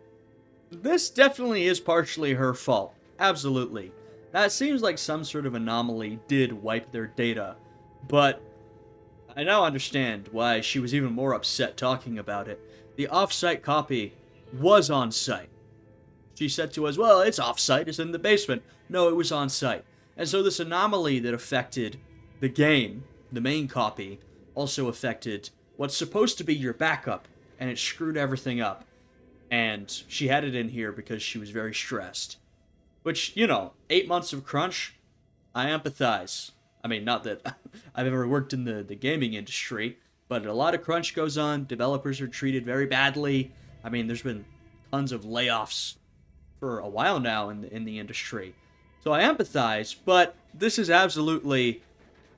this definitely is partially her fault. Absolutely. That seems like some sort of anomaly did wipe their data, but I now understand why she was even more upset talking about it. The off-site copy was on-site. She said to us, well, it's off-site, it's in the basement. No, it was on-site. And so this anomaly that affected the game, the main copy, also affected what's supposed to be your backup, and it screwed everything up. And she had it in here because she was very stressed. Which, 8 months of crunch, I empathize. I mean, not that I've ever worked in the gaming industry, but a lot of crunch goes on. Developers are treated very badly. I mean, there's been tons of layoffs for a while now in the industry. So I empathize, but this is absolutely,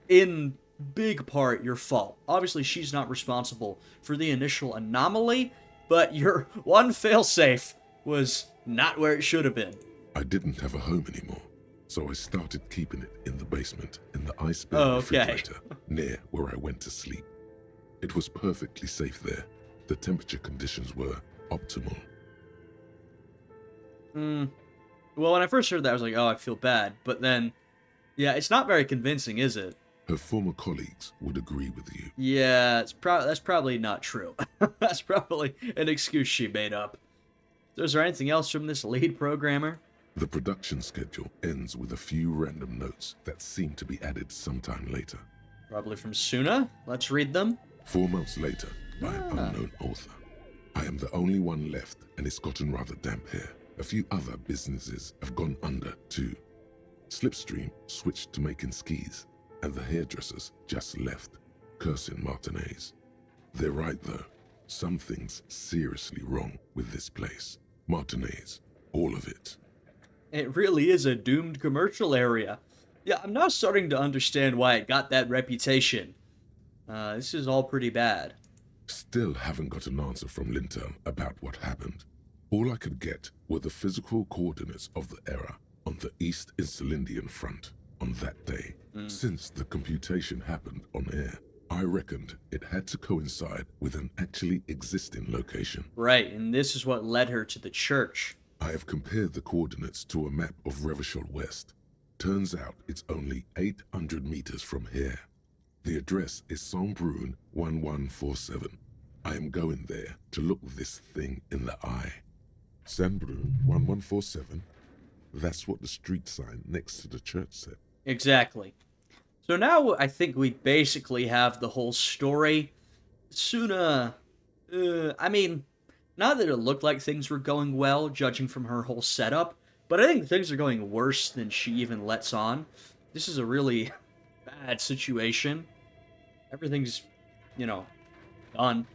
in big part, your fault. Obviously, she's not responsible for the initial anomaly, but your one failsafe was not where it should have been. I didn't have a home anymore, so I started keeping it in the basement in the ice-bound refrigerator near where I went to sleep. It was perfectly safe there. The temperature conditions were optimal. Well, when I first heard that, I was like, oh, I feel bad. But then, yeah, it's not very convincing, is it? Her former colleagues would agree with you. Yeah, that's probably not true. That's probably an excuse she made up. So is there anything else from this lead programmer? The production schedule ends with a few random notes that seem to be added sometime later. Probably from Soona? Let's read them. 4 months later, by an unknown author. I am the only one left, and it's gotten rather damp here. A few other businesses have gone under, too. Slipstream switched to making skis, and the hairdressers just left, cursing Martinez. They're right, though. Something's seriously wrong with this place. Martinez, all of it. It really is a doomed commercial area. Yeah, I'm now starting to understand why it got that reputation. This is all pretty bad. Still haven't got an answer from Lintel about what happened. All I could get were the physical coordinates of the error on the East Insulindian front on that day. Since the computation happened on air, I reckoned it had to coincide with an actually existing location. Right, and this is what led her to the church. I have compared the coordinates to a map of Revershot West. Turns out it's only 800 meters from here. The address is Saint-Brun 1147. I am going there to look this thing in the eye. Saint-Brun 1147? That's what the street sign next to the church said. Exactly. So now I think we basically have the whole story. Soona, I mean, not that it looked like things were going well, judging from her whole setup, but I think things are going worse than she even lets on. This is a really bad situation. Everything's, done.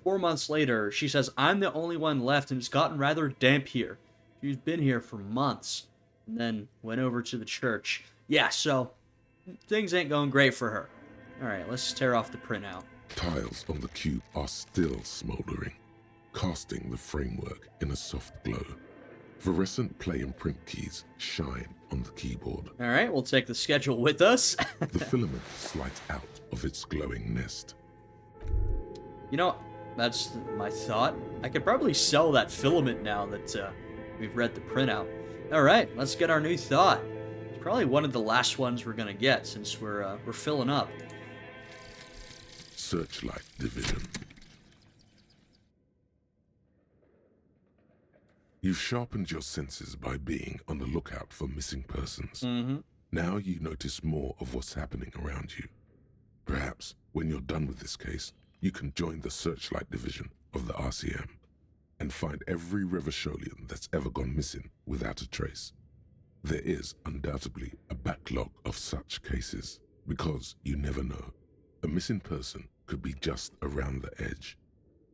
4 months later, she says, I'm the only one left, and it's gotten rather damp here. She's been here for months, and then went over to the church. Yeah, so things ain't going great for her. Alright, let's tear off the printout. Tiles on the cube are still smoldering, casting the framework in a soft glow. Fluorescent play and print keys shine on the keyboard. Alright, we'll take the schedule with us. The filament slides out of its glowing nest. That's my thought. I could probably sell that filament now that we've read the printout. Alright, let's get our new thought. It's probably one of the last ones we're gonna get since we're filling up. Searchlight Division. You've sharpened your senses by being on the lookout for missing persons. Now you notice more of what's happening around you. Perhaps, when you're done with this case, you can join the Searchlight Division of the RCM. and find every Reversolian that's ever gone missing without a trace. There is undoubtedly a backlog of such cases, because you never know. A missing person could be just around the edge,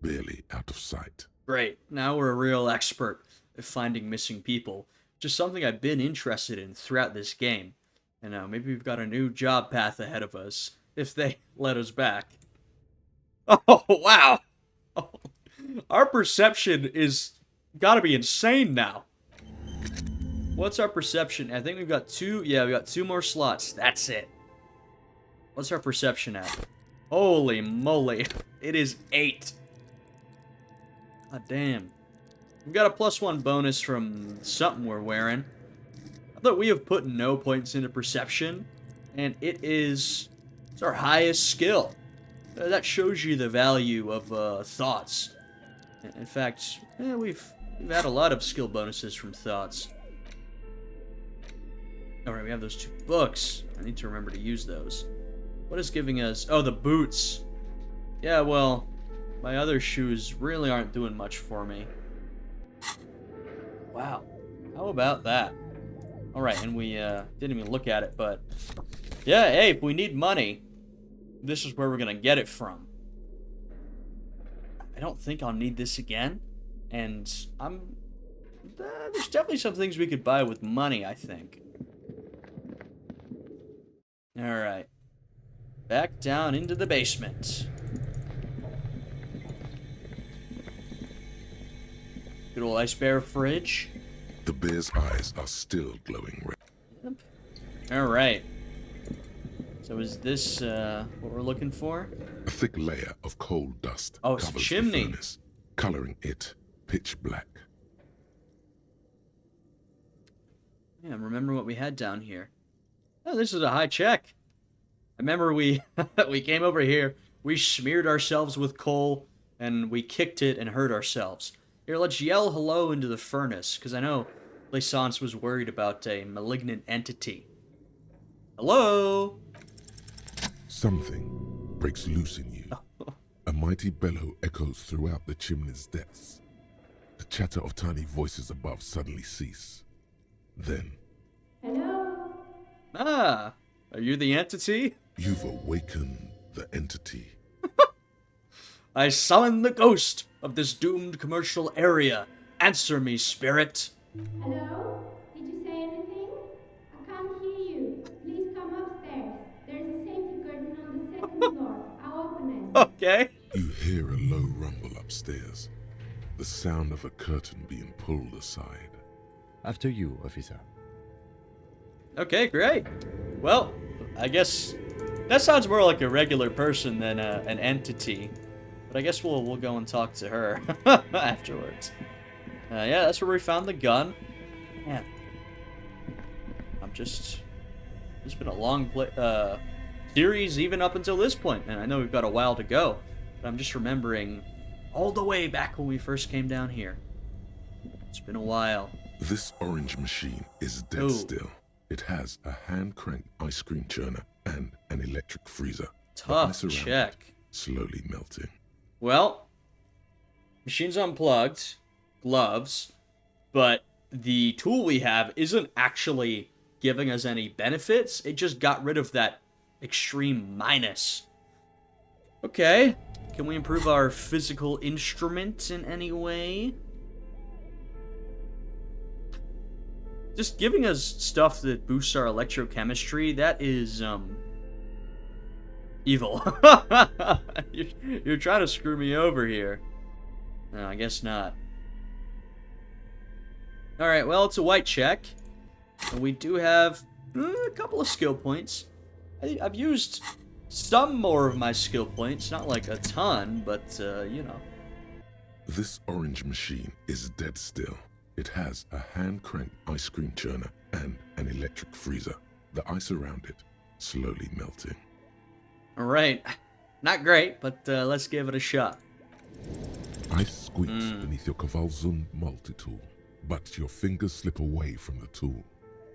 barely out of sight. Great, now we're a real expert at finding missing people, which is something I've been interested in throughout this game. And now maybe we've got a new job path ahead of us, if they let us back. Oh, wow! Oh, our perception is gotta be insane now. What's our perception? I think we've got two more slots. That's it. What's our perception at? Holy moly. It is 8. God damn. We've got a +1 bonus from something we're wearing. I thought we have put no points into perception, and it's our highest skill. That shows you the value of thoughts. In fact, we've had a lot of skill bonuses from thoughts. Alright, we have those 2 books. I need to remember to use those. What is giving us... Oh, the boots. Yeah, well, my other shoes really aren't doing much for me. Wow. How about that? Alright, and we didn't even look at it, but... Yeah, hey, if we need money, this is where we're gonna get it from. I don't think I'll need this again. And there's definitely some things we could buy with money, I think. Alright. Back down into the basement. Good old ice bear fridge. The bear's eyes are still glowing red. Yep. Alright. So is this what we're looking for? A thick layer of coal dust covers the chimney. furnace, coloring it pitch black. Yeah, remember what we had down here. Oh, this is a high check. I remember we came over here, we smeared ourselves with coal, and we kicked it and hurt ourselves. Here, let's yell hello into the furnace, because I know Plaisance was worried about a malignant entity. Hello? Something breaks loose in you. A mighty bellow echoes throughout the chimney's depths. The chatter of tiny voices above suddenly cease. Then... Hello? Ah, are you the entity? You've awakened the entity. I summon the ghost of this doomed commercial area. Answer me, spirit. Hello? Did you say anything? I can't hear you. Please come upstairs. There's a safety curtain on the 2nd floor. I'll open it. Okay. You hear a low rumble upstairs. The sound of a curtain being pulled aside. After you, officer. Okay, great. Well, I guess that sounds more like a regular person than an entity. But I guess we'll go and talk to her afterwards. Yeah, that's where we found the gun. Man, it's been a long series even up until this point, and I know we've got a while to go. But I'm just remembering all the way back when we first came down here. It's been a while. This orange machine is dead still. It has a hand-cranked ice cream churner and an electric freezer. Tough check. Slowly melting. Well, machine's unplugged, gloves, but the tool we have isn't actually giving us any benefits. It just got rid of that extreme minus. Okay, can we improve our physical instrument in any way? Just giving us stuff that boosts our electrochemistry, that is, evil. You're trying to screw me over here. No, I guess not. Alright, well, it's a white check. And we do have a couple of skill points. I've used some more of my skill points. Not like a ton, but, you know. This orange machine is dead still. It has a hand-cranked ice cream churner and an electric freezer. The ice around it slowly melting. Alright. Not great, but let's give it a shot. Ice squeaks beneath your Kavalzun multi-tool, but your fingers slip away from the tool.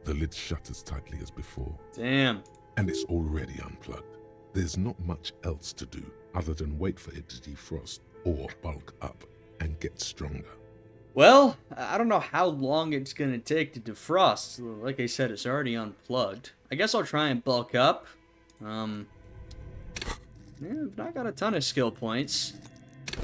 The lid shutters tightly as before. Damn. And it's already unplugged. There's not much else to do other than wait for it to defrost or bulk up and get stronger. Well, I don't know how long it's gonna take to defrost. Like I said, it's already unplugged. I guess I'll try and bulk up. Yeah, I got a ton of skill points.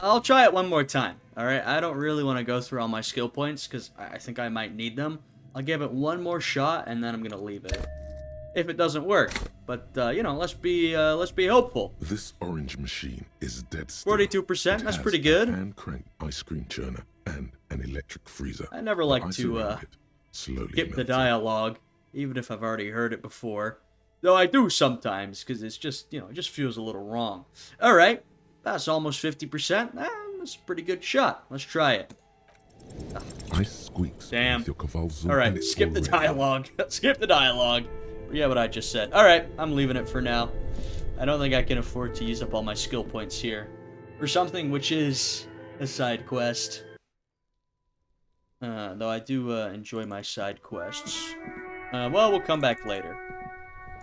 I'll try it one more time, alright? I don't really want to go through all my skill points, because I think I might need them. I'll give it one more shot, and then I'm gonna leave it. If it doesn't work. But, you know, let's be hopeful. This orange machine is dead still. 42%, that's pretty good. Hand-cranked ice cream churner and an electric freezer. I never like to, slowly skip the melting. dialogue, even if I've already heard it before. Though I do sometimes, because it's just, you know, it just feels a little wrong. Alright, that's almost 50%. That's a pretty good shot. Let's try it. Ice squeaks. Damn. With your cavalzo, and Alright, it's skip the already- dialogue. Skip the dialogue. Forget what I just said. Alright, I'm leaving it for now. I don't think I can afford to use up all my skill points here. For something which is a side quest. Though I do enjoy my side quests. Well, we'll come back later.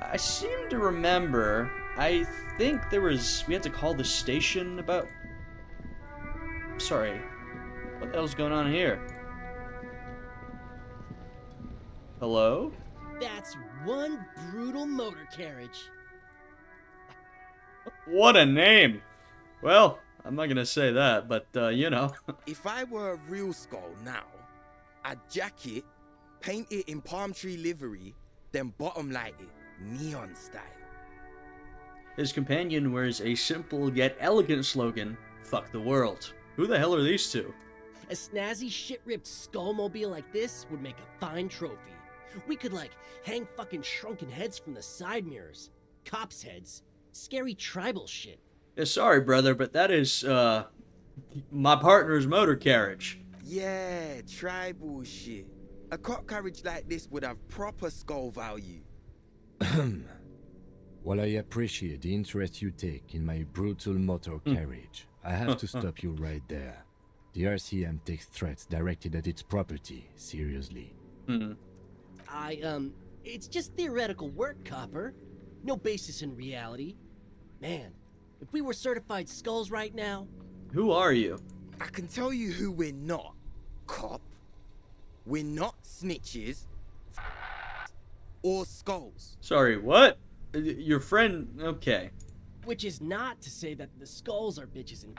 I seem to remember, I think we had to call the station about... Sorry. What the hell's going on here? Hello? That's one brutal motor carriage. What a name! Well, I'm not gonna say that, but, you know. If I were a real skull now, I'd jack it, paint it in palm tree livery, then bottom light it, neon style. His companion wears a simple yet elegant slogan, "Fuck the world." Who the hell are these two? A snazzy, shit-ripped skullmobile like this would make a fine trophy. We could, like, hang fucking shrunken heads from the side mirrors. Cops' heads. Scary tribal shit. Yeah, sorry, brother, but that is, my partner's motor carriage. Yeah, tribal shit. A cop carriage like this would have proper skull value. While I appreciate the interest you take in my brutal motor carriage, I have to stop you right there. The RCM takes threats directed at its property seriously. It's just theoretical work, Copper. No basis in reality. Man, if we were certified skulls right now... Who are you? I can tell you who we're not, cop. We're not snitches or skulls. Sorry, what? Your friend... Okay. Which is not to say that the skulls are bitches and...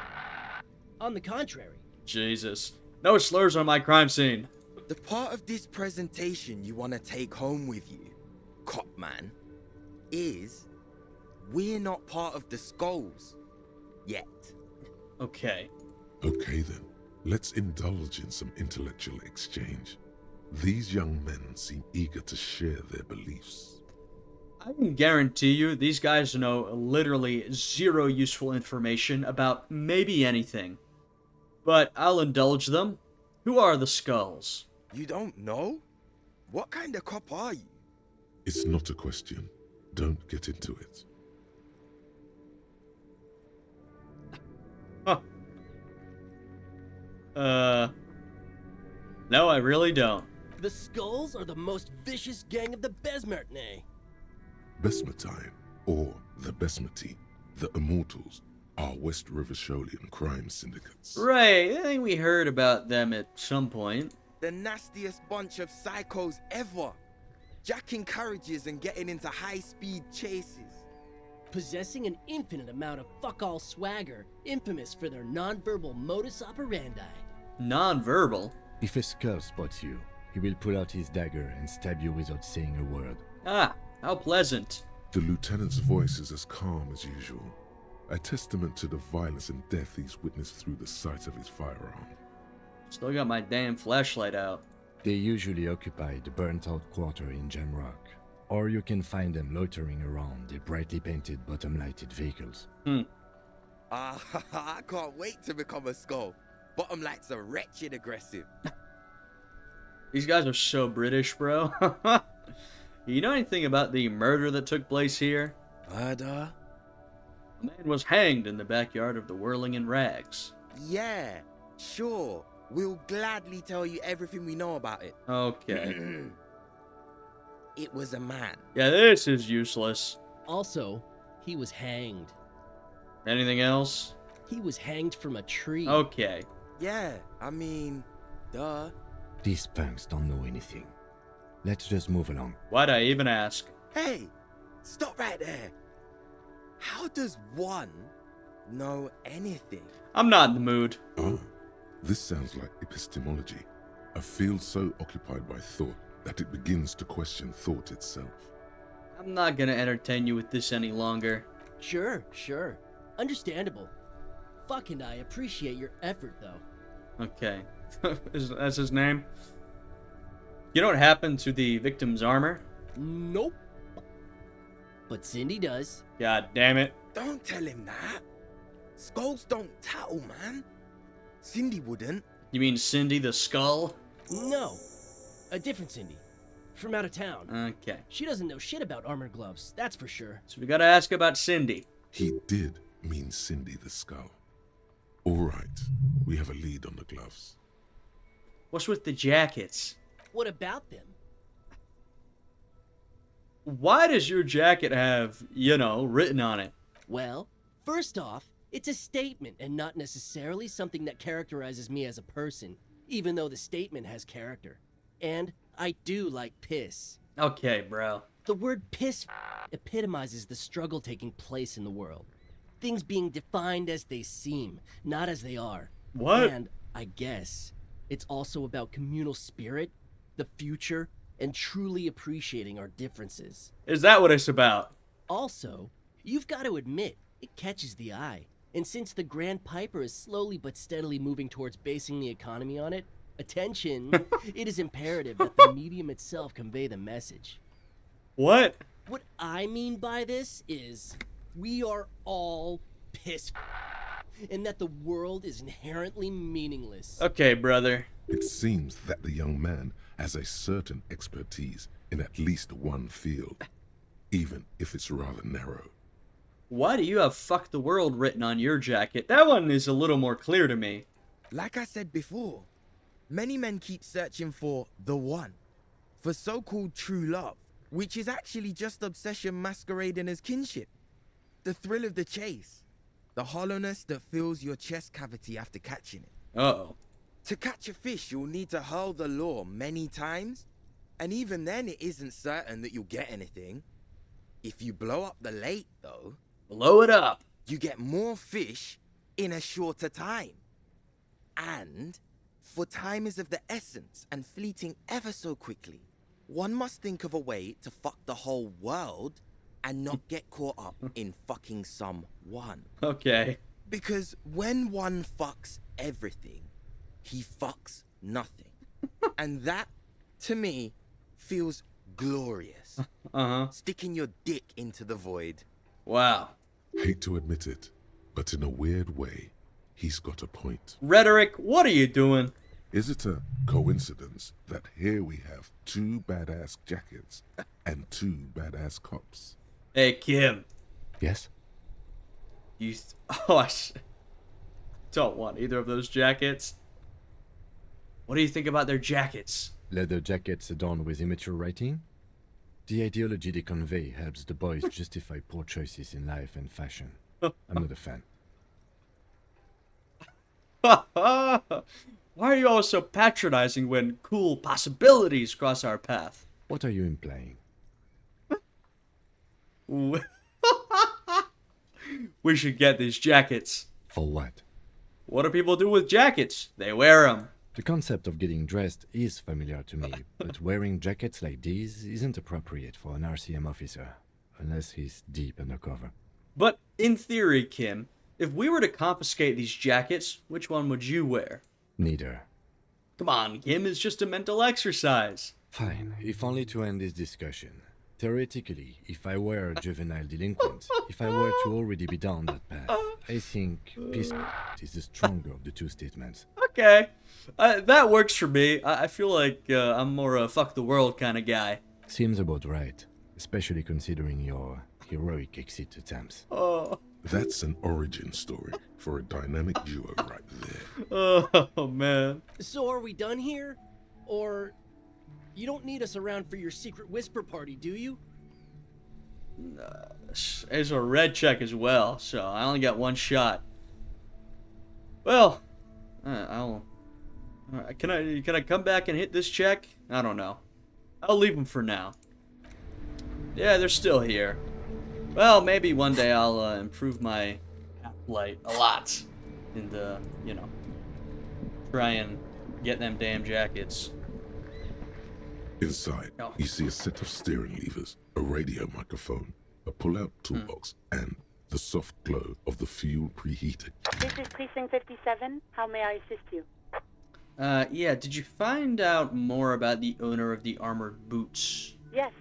On the contrary. Jesus. No slurs on my crime scene. The part of this presentation you want to take home with you, cop man, is we're not part of the skulls yet. Okay. Okay then, let's indulge in some intellectual exchange. These young men seem eager to share their beliefs. I can guarantee you these guys know literally zero useful information about maybe anything. But I'll indulge them. Who are the skulls? You don't know? What kind of cop are you? It's not a question. Don't get into it. Huh. No, I really don't. The skulls are the most vicious gang of the Besmertne. Besmetine, or the Besmeti, the Immortals, are West Riversholian crime syndicates. Right, I think we heard about them at some point. The nastiest bunch of psychos ever. Jacking carriages and getting into high-speed chases. Possessing an infinite amount of fuck-all swagger, infamous for their non-verbal modus operandi. Non-verbal? If a skull spots you, he will pull out his dagger and stab you without saying a word. Ah, how pleasant. The lieutenant's voice is as calm as usual, a testament to the violence and death he's witnessed through the sight of his firearm. Still got my damn flashlight out. They usually occupy the burnt-out quarter in Jamrock, or you can find them loitering around the brightly painted bottom-lighted vehicles. I can't wait to become a skull. Bottom lights are wretched aggressive. These guys are so British, bro. You know anything about the murder that took place here? Murder? A man was hanged in the backyard of the Whirling in Rags. Yeah, sure. We'll gladly tell you everything we know about it. Okay. It was a man. Yeah, this is useless. Also, he was hanged. Anything else? He was hanged from a tree. Okay. Yeah, I mean, Duh. These punks don't know anything. Let's just move along. Why'd I even ask? Hey, stop right there. How does one know anything? I'm not in the mood. Oh, this sounds like epistemology, a field so occupied by thought that it begins to question thought itself. I'm not gonna entertain you with this any longer. Sure. Understandable. Fucking I appreciate your effort, though. Okay. That's his name? You know what happened to the victim's armor? Nope. But Cindy does. God damn it. Don't tell him that. Skulls don't tattle, man. Cindy wouldn't. You mean Cindy the Skull? No. A different Cindy. From out of town. Okay. She doesn't know shit about armored gloves, that's for sure. So we gotta ask about Cindy. He did mean Cindy the Skull. All right, we have a lead on the gloves. What's with the jackets? What about them? Why does your jacket have, written on it? Well, first off, it's a statement and not necessarily something that characterizes me as a person, even though the statement has character. And I do like piss. Okay, bro. The word piss epitomizes the struggle taking place in the world. Things being defined as they seem, not as they are. What? And I guess it's also about communal spirit, the future, and truly appreciating our differences. Is that what it's about? Also, you've got to admit, it catches the eye. And since the Grand Piper is slowly but steadily moving towards basing the economy on it, attention, it is imperative that the medium itself convey the message. What? What I mean by this is, we are all pissed, and that the world is inherently meaningless. Okay, brother. It seems that the young man has a certain expertise in at least one field, even if it's rather narrow. Why do you have "fuck the world" written on your jacket? That one is a little more clear to me. Like I said before, many men keep searching for the one, for so-called true love, which is actually just obsession masquerading as kinship. The thrill of the chase, the hollowness that fills your chest cavity after catching it. Uh-oh. To catch a fish, you'll need to hurl the lure many times, and even then it isn't certain that you'll get anything. If you blow up the lake, though, blow it up, you get more fish in a shorter time. And, for time is of the essence and fleeting ever so quickly, one must think of a way to fuck the whole world and not get caught up in fucking someone. Okay. Because when one fucks everything, he fucks nothing. And that, to me, feels glorious. Uh-huh. Sticking your dick into the void. Wow. Hate to admit it, but in a weird way, he's got a point. Rhetoric, what are you doing? Is it a coincidence that here we have two badass jackets and two badass cops? Hey, Kim. Yes? I don't want either of those jackets. What do you think about their jackets? Leather jackets adorned with immature writing? The ideology they convey helps the boys justify poor choices in life and fashion. I'm not a fan. Why are you all so patronizing when cool possibilities cross our path? What are you implying? We should get these jackets. For what? What do people do with jackets? They wear them. The concept of getting dressed is familiar to me, but wearing jackets like these isn't appropriate for an RCM officer, unless he's deep undercover. But in theory, Kim, if we were to confiscate these jackets, which one would you wear? Neither. Come on, Kim, it's just a mental exercise. Fine, if only to end this discussion. Theoretically, if I were a juvenile delinquent, if I were to already be down that path, I think peace is the stronger of the two statements. Okay, that works for me. I feel like I'm more a fuck the world kind of guy. Seems about right, especially considering your heroic exit attempts. Oh. That's an origin story for a dynamic duo right there. Oh, man. So are we done here? Or you don't need us around for your secret whisper party, do you? There's a red check as well, so I only got one shot. Well, I'll Can I come back and hit this check? I don't know. I'll leave them for now. Yeah, they're still here. Well, maybe one day I'll improve my light a lot. And, you know, try and get them damn jackets. Inside, you see a set of steering levers, a radio microphone, a pull-out toolbox, and the soft glow of the fuel preheater. This is Precinct 57. How may I assist you? Yeah, did you find out more about the owner of the armored boots? Yes.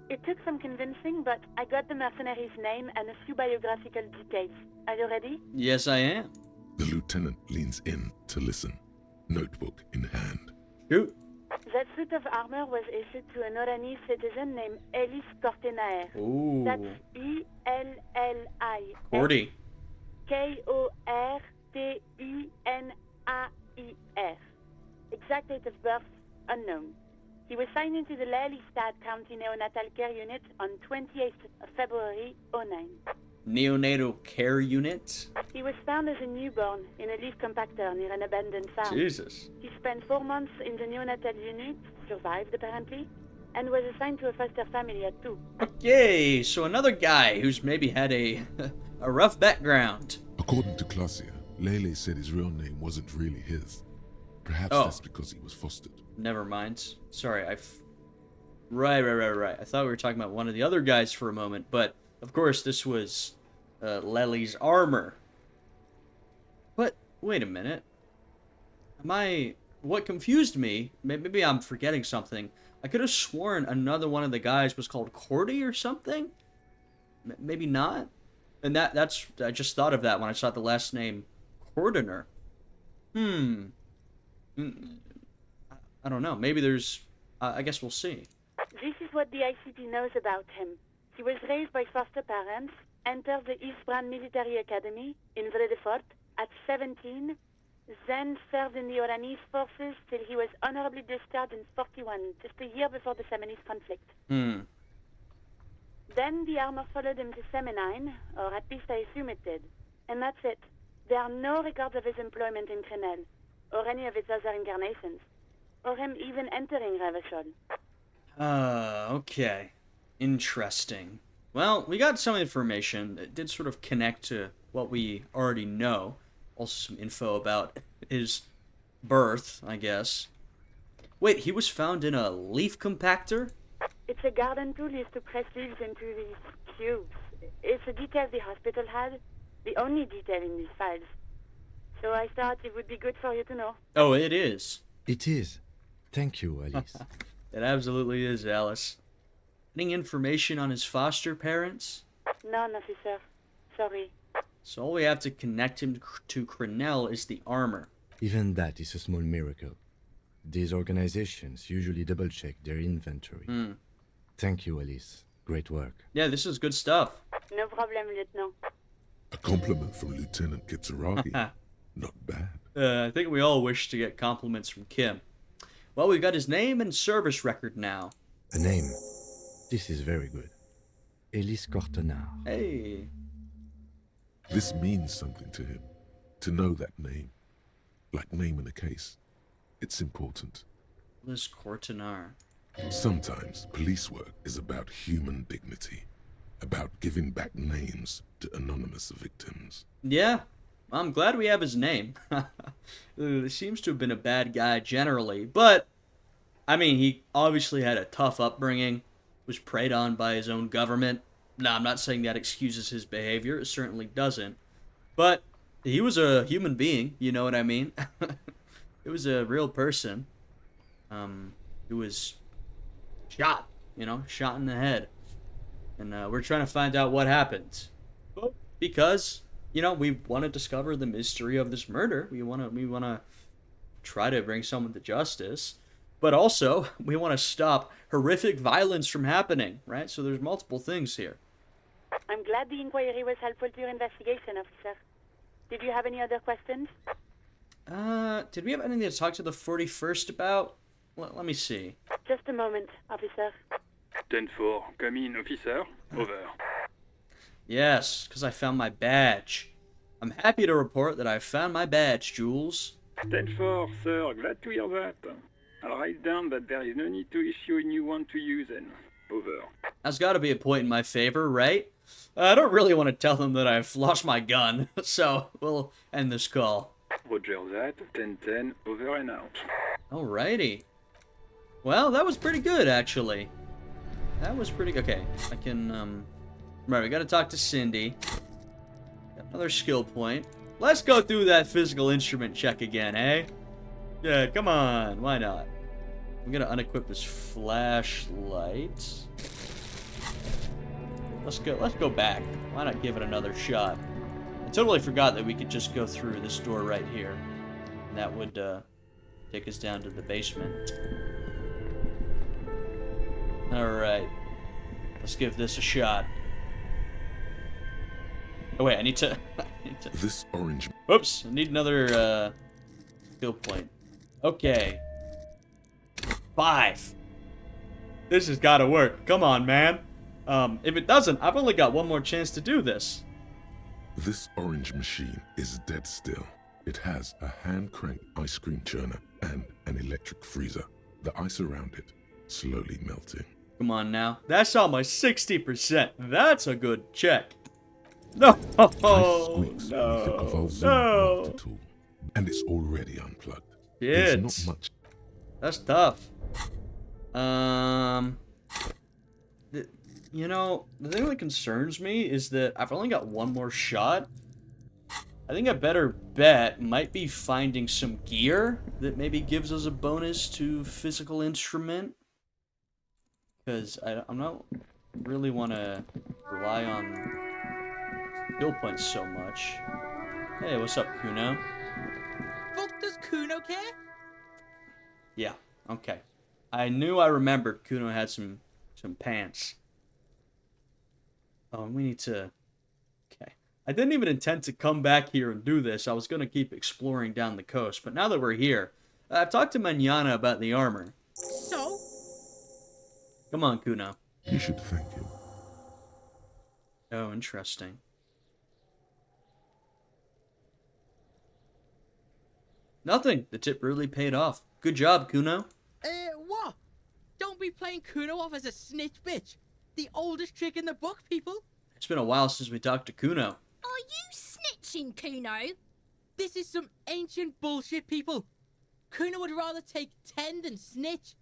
It took some convincing, but I got the mercenary's name and a few biographical details. Are you ready? Yes, I am. The lieutenant leans in to listen, notebook in hand. Shoot. That suit of armor was issued to an Oranese citizen named Ellis Cortenaer. Ooh. That's E-L-L-I. Cordy. K-O-R-T-E-N-A-E-R. Exact date of birth, unknown. He was signed into the Lelystad County Neonatal Care Unit on 28th of February, 09. Neonatal Care Unit? He was found as a newborn in a leaf compactor near an abandoned farm. Jesus. He spent 4 months in the neonatal unit, survived apparently, and was assigned to a foster family at 2. Okay, so another guy who's maybe had a a rough background. According to Klasia, Lele said his real name wasn't really his. Perhaps that's because he was fostered. Never mind. Sorry, Right. I thought we were talking about one of the other guys for a moment, but of course this was Lely's armor. But wait a minute. What confused me, maybe I'm forgetting something. I could have sworn another one of the guys was called Cordy or something? Maybe not? And I just thought of that when I saw the last name Cordoner. I don't know. Maybe there's... I guess we'll see. This is what the ICP knows about him. He was raised by foster parents, entered the Eastbrand Military Academy in Vredefort at 17, then served in the Oranese forces till he was honorably discharged in 41, just a year before the Seminese conflict. Then the armor followed him to Seminine, or at least I assume it did. And that's it. There are no records of his employment in Crenel, or any of its other incarnations, or him even entering Revachol. Okay. Interesting. Well, we got some information that did sort of connect to what we already know. Also some info about his birth, I guess. Wait, he was found in a leaf compactor? It's a garden tool used to press leaves into these cubes. It's a detail the hospital had, the only detail in these files. So I thought it would be good for you to know. Oh, it is. It is. Thank you, Alice. It absolutely is, Alice. Any information on his foster parents? None, officer. Sorry. So all we have to connect him to Crenel is the armor. Even that is a small miracle. These organizations usually double-check their inventory. Thank you, Alice. Great work. Yeah, this is good stuff. No problem, Lieutenant. A compliment from Lieutenant Kitsuragi. Not bad. I think we all wish to get compliments from Kim. Well, we've got his name and service record now. A name. This is very good. Ellis Cortenaer. Hey. This means something to him. To know that name. Like naming a case. It's important. Ellis Cortenaer. Sometimes police work is about human dignity. About giving back names to anonymous victims. Yeah. I'm glad we have his name. He seems to have been a bad guy generally, but, I mean, he obviously had a tough upbringing, was preyed on by his own government. Now, I'm not saying that excuses his behavior, it certainly doesn't, but he was a human being, you know what I mean? It was a real person who was shot, shot in the head, and we're trying to find out what happened, because... we want to discover the mystery of this murder. We want to try to bring someone to justice, but also we want to stop horrific violence from happening, right? So there's multiple things here. I'm glad the inquiry was helpful to your investigation, officer. Did you have any other questions? Did we have anything to talk to the 41st about? Let me see. Just a moment, officer. 10-4, come in, officer. Over. Yes, because I found my badge. I'm happy to report that I found my badge, Jules. 10-4, sir. Glad to hear that. I'll write down that there is no need to issue a new one to you then. Over. That's got to be a point in my favor, right? I don't really want to tell them that I've lost my gun, so we'll end this call. Roger that. 10-10, over and out. Alrighty. Well, that was pretty good, actually. That was pretty... Okay, I can, Right, we gotta talk to Cindy. Got another skill point. Let's go through that physical instrument check again, eh? Yeah, come on. Why not? I'm gonna unequip this flashlight. Let's go back. Why not give it another shot? I totally forgot that we could just go through this door right here. And that would, take us down to the basement. Alright. Let's give this a shot. Oh wait, I need to... This orange... Oops, I need another, skill point. Okay. 5. This has gotta work. Come on, man. If it doesn't, I've only got one more chance to do this. This orange machine is dead still. It has a hand-cranked ice cream churner and an electric freezer. The ice around it slowly melting. Come on now. That's almost 60%. That's a good check. No! No! And it's already unplugged. Shit. There's not much. That's tough. You know, the thing that concerns me is that I've only got one more shot. I think a better bet might be finding some gear that maybe gives us a bonus to physical instrument. Because I'm not really want to rely on skill points so much. Hey, what's up, Kuno? Fuck does Kuno care? Yeah, okay. I knew I remembered Kuno had some pants. Oh, and we need to... Okay. I didn't even intend to come back here and do this. I was going to keep exploring down the coast. But now that we're here, I've talked to Manana about the armor. So? Come on, Kuno. You should thank him. Oh, interesting. Nothing. The tip really paid off. Good job, Kuno. What? Don't be playing Kuno off as a snitch bitch. The oldest trick in the book, people. It's been a while since we talked to Kuno. Are you snitching, Kuno? This is some ancient bullshit, people. Kuno would rather take 10 than snitch.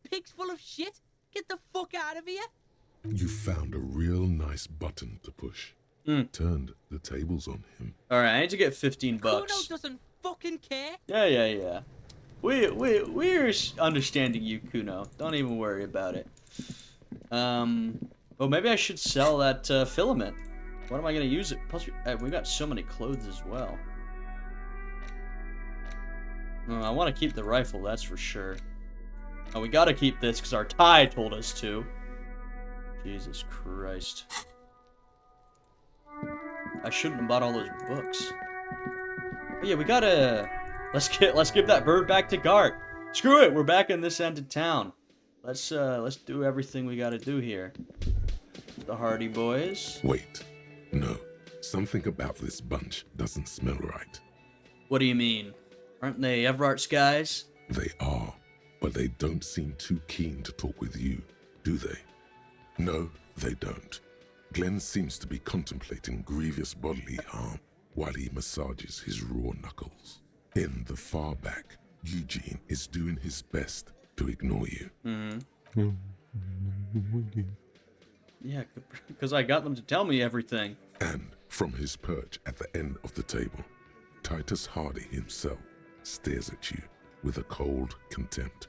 Pig's full of shit. Get the fuck out of here. You found a real nice button to push. Turned the tables on him. Alright, I need to get 15 bucks. Kuno doesn't fucking care. Yeah. We're understanding you, Kuno. Don't even worry about it. Well, maybe I should sell that filament. What am I gonna use it? Plus, we got so many clothes as well. I want to keep the rifle, that's for sure. Oh, we gotta keep this because our tie told us to. Jesus Christ. I shouldn't have bought all those books. But yeah, we gotta... Let's give that bird back to Garte. Screw it, we're back in this end of town. Let's do everything we gotta do here. The Hardy Boys. Wait. No. Something about this bunch doesn't smell right. What do you mean? Aren't they Everart's guys? They are, but they don't seem too keen to talk with you, do they? No, they don't. Glenn seems to be contemplating grievous bodily harm while he massages his raw knuckles. In the far back, Eugene is doing his best to ignore you. Yeah, because I got them to tell me everything. And from his perch at the end of the table, Titus Hardy himself stares at you with a cold contempt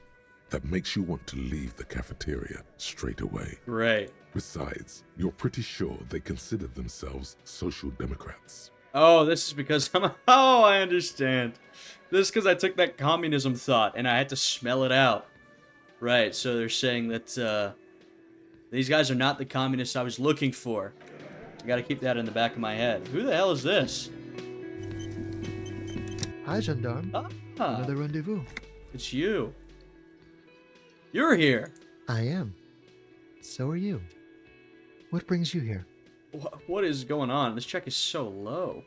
that makes you want to leave the cafeteria straight away. Right. Besides, you're pretty sure they consider themselves social democrats. Oh, this is because I'm... Oh, I understand. This is because I took that communism thought and I had to smell it out. Right, so they're saying that, these guys are not the communists I was looking for. I gotta keep that in the back of my head. Who the hell is this? Hi, gendarme. Another rendezvous. It's you. You're here. I am. So are you. What brings you here? What is going on? This check is so low.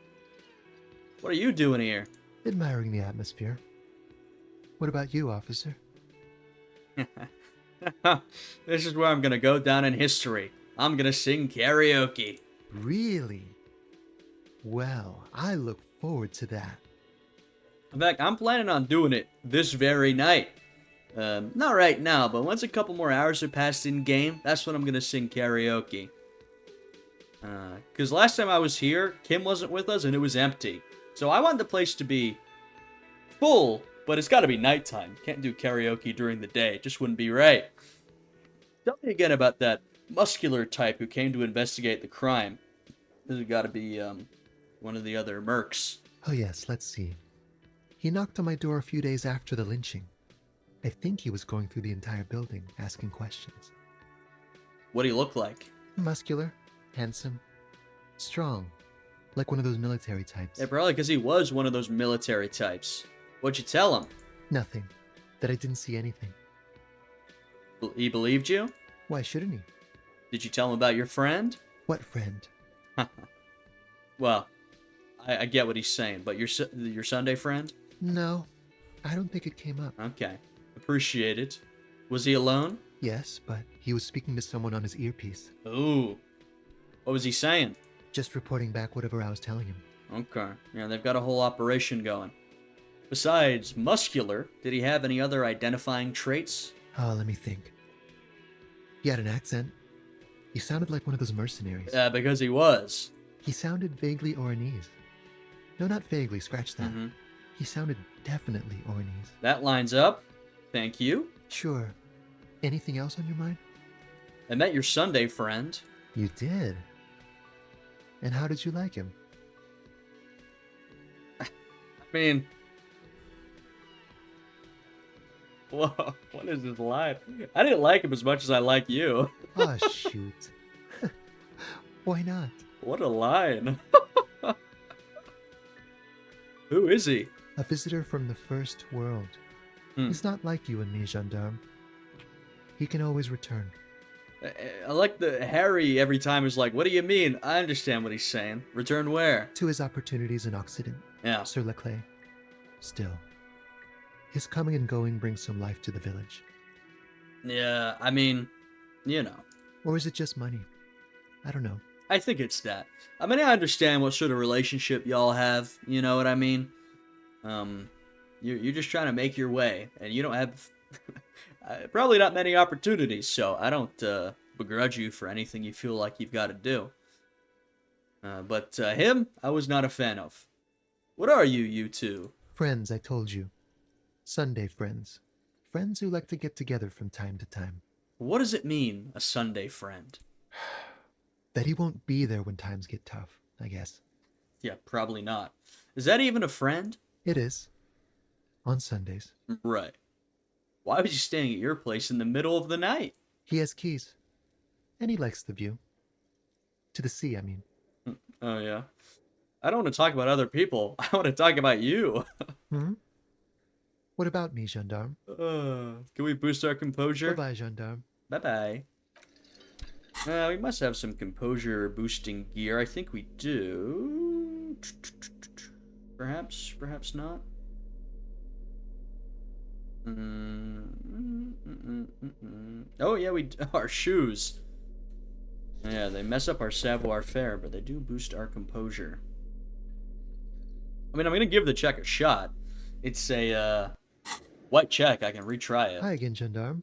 What are you doing here? Admiring the atmosphere. What about you, officer? This is where I'm gonna go down in history. I'm gonna sing karaoke. Really? Well, I look forward to that. In fact, I'm planning on doing it this very night. Not right now, but once a couple more hours have passed in game, that's when I'm gonna sing karaoke. Because last time I was here, Kim wasn't with us and it was empty. So I want the place to be full, but it's gotta be nighttime. Can't do karaoke during the day, it just wouldn't be right. Tell me again about that muscular type who came to investigate the crime. This has gotta be, one of the other mercs. Oh yes, let's see. He knocked on my door a few days after the lynching. I think he was going through the entire building, asking questions. What do he look like? Muscular, handsome, strong, like one of those military types. Yeah, probably because he was one of those military types. What'd you tell him? Nothing. That I didn't see anything. He believed you? Why shouldn't he? Did you tell him about your friend? What friend? Well, I get what he's saying, but your Sunday friend? No, I don't think it came up. Okay, appreciate it. Was he alone? Yes, but he was speaking to someone on his earpiece. Ooh. What was he saying? Just reporting back whatever I was telling him. Okay, yeah, they've got a whole operation going. Besides muscular, did he have any other identifying traits? Oh, let me think. He had an accent. He sounded like one of those mercenaries. Yeah, because he was. He sounded vaguely Oranese. No, not vaguely, scratch that. He sounded definitely Oranese. That lines up. Thank you. Sure. Anything else on your mind? I met your Sunday friend. You did? And how did you like him? I mean... Whoa, what is this line? I didn't like him as much as I like you. Oh, shoot. Why not? What a line. Who is he? A visitor from the first world. He's not like you and me, gendarme. He can always return. I like the Harry every time is like, what do you mean? I understand what he's saying. Return where? To his opportunities in Occident. Yeah. Sir Leclerc. Still. His coming and going brings some life to the village. Yeah, I mean, you know. Or is it just money? I don't know. I think it's that. I mean, I understand what sort of relationship y'all have, you know what I mean? You're just trying to make your way, and you don't have probably not many opportunities, so I don't begrudge you for anything you feel like you've got to do. But him, I was not a fan of. What are you two? Friends, I told you. Sunday friends. Friends who like to get together from time to time. What does it mean, a Sunday friend? That he won't be there when times get tough, I guess. Yeah, probably not. Is that even a friend? It is. On Sundays. Right. Why was he staying at your place in the middle of the night? He has keys. And he likes the view. To the sea, I mean. Oh, yeah. I don't want to talk about other people. I want to talk about you. What about me, gendarme? Can we boost our composure? Bye-bye, gendarme. Bye-bye. We must have some composure boosting gear. I think we do. Perhaps not. Oh yeah, our shoes. Yeah, they mess up our savoir-faire, but they do boost our composure. I mean, I'm gonna give the check a shot. It's a white check. I can retry it. Hi again, gendarme.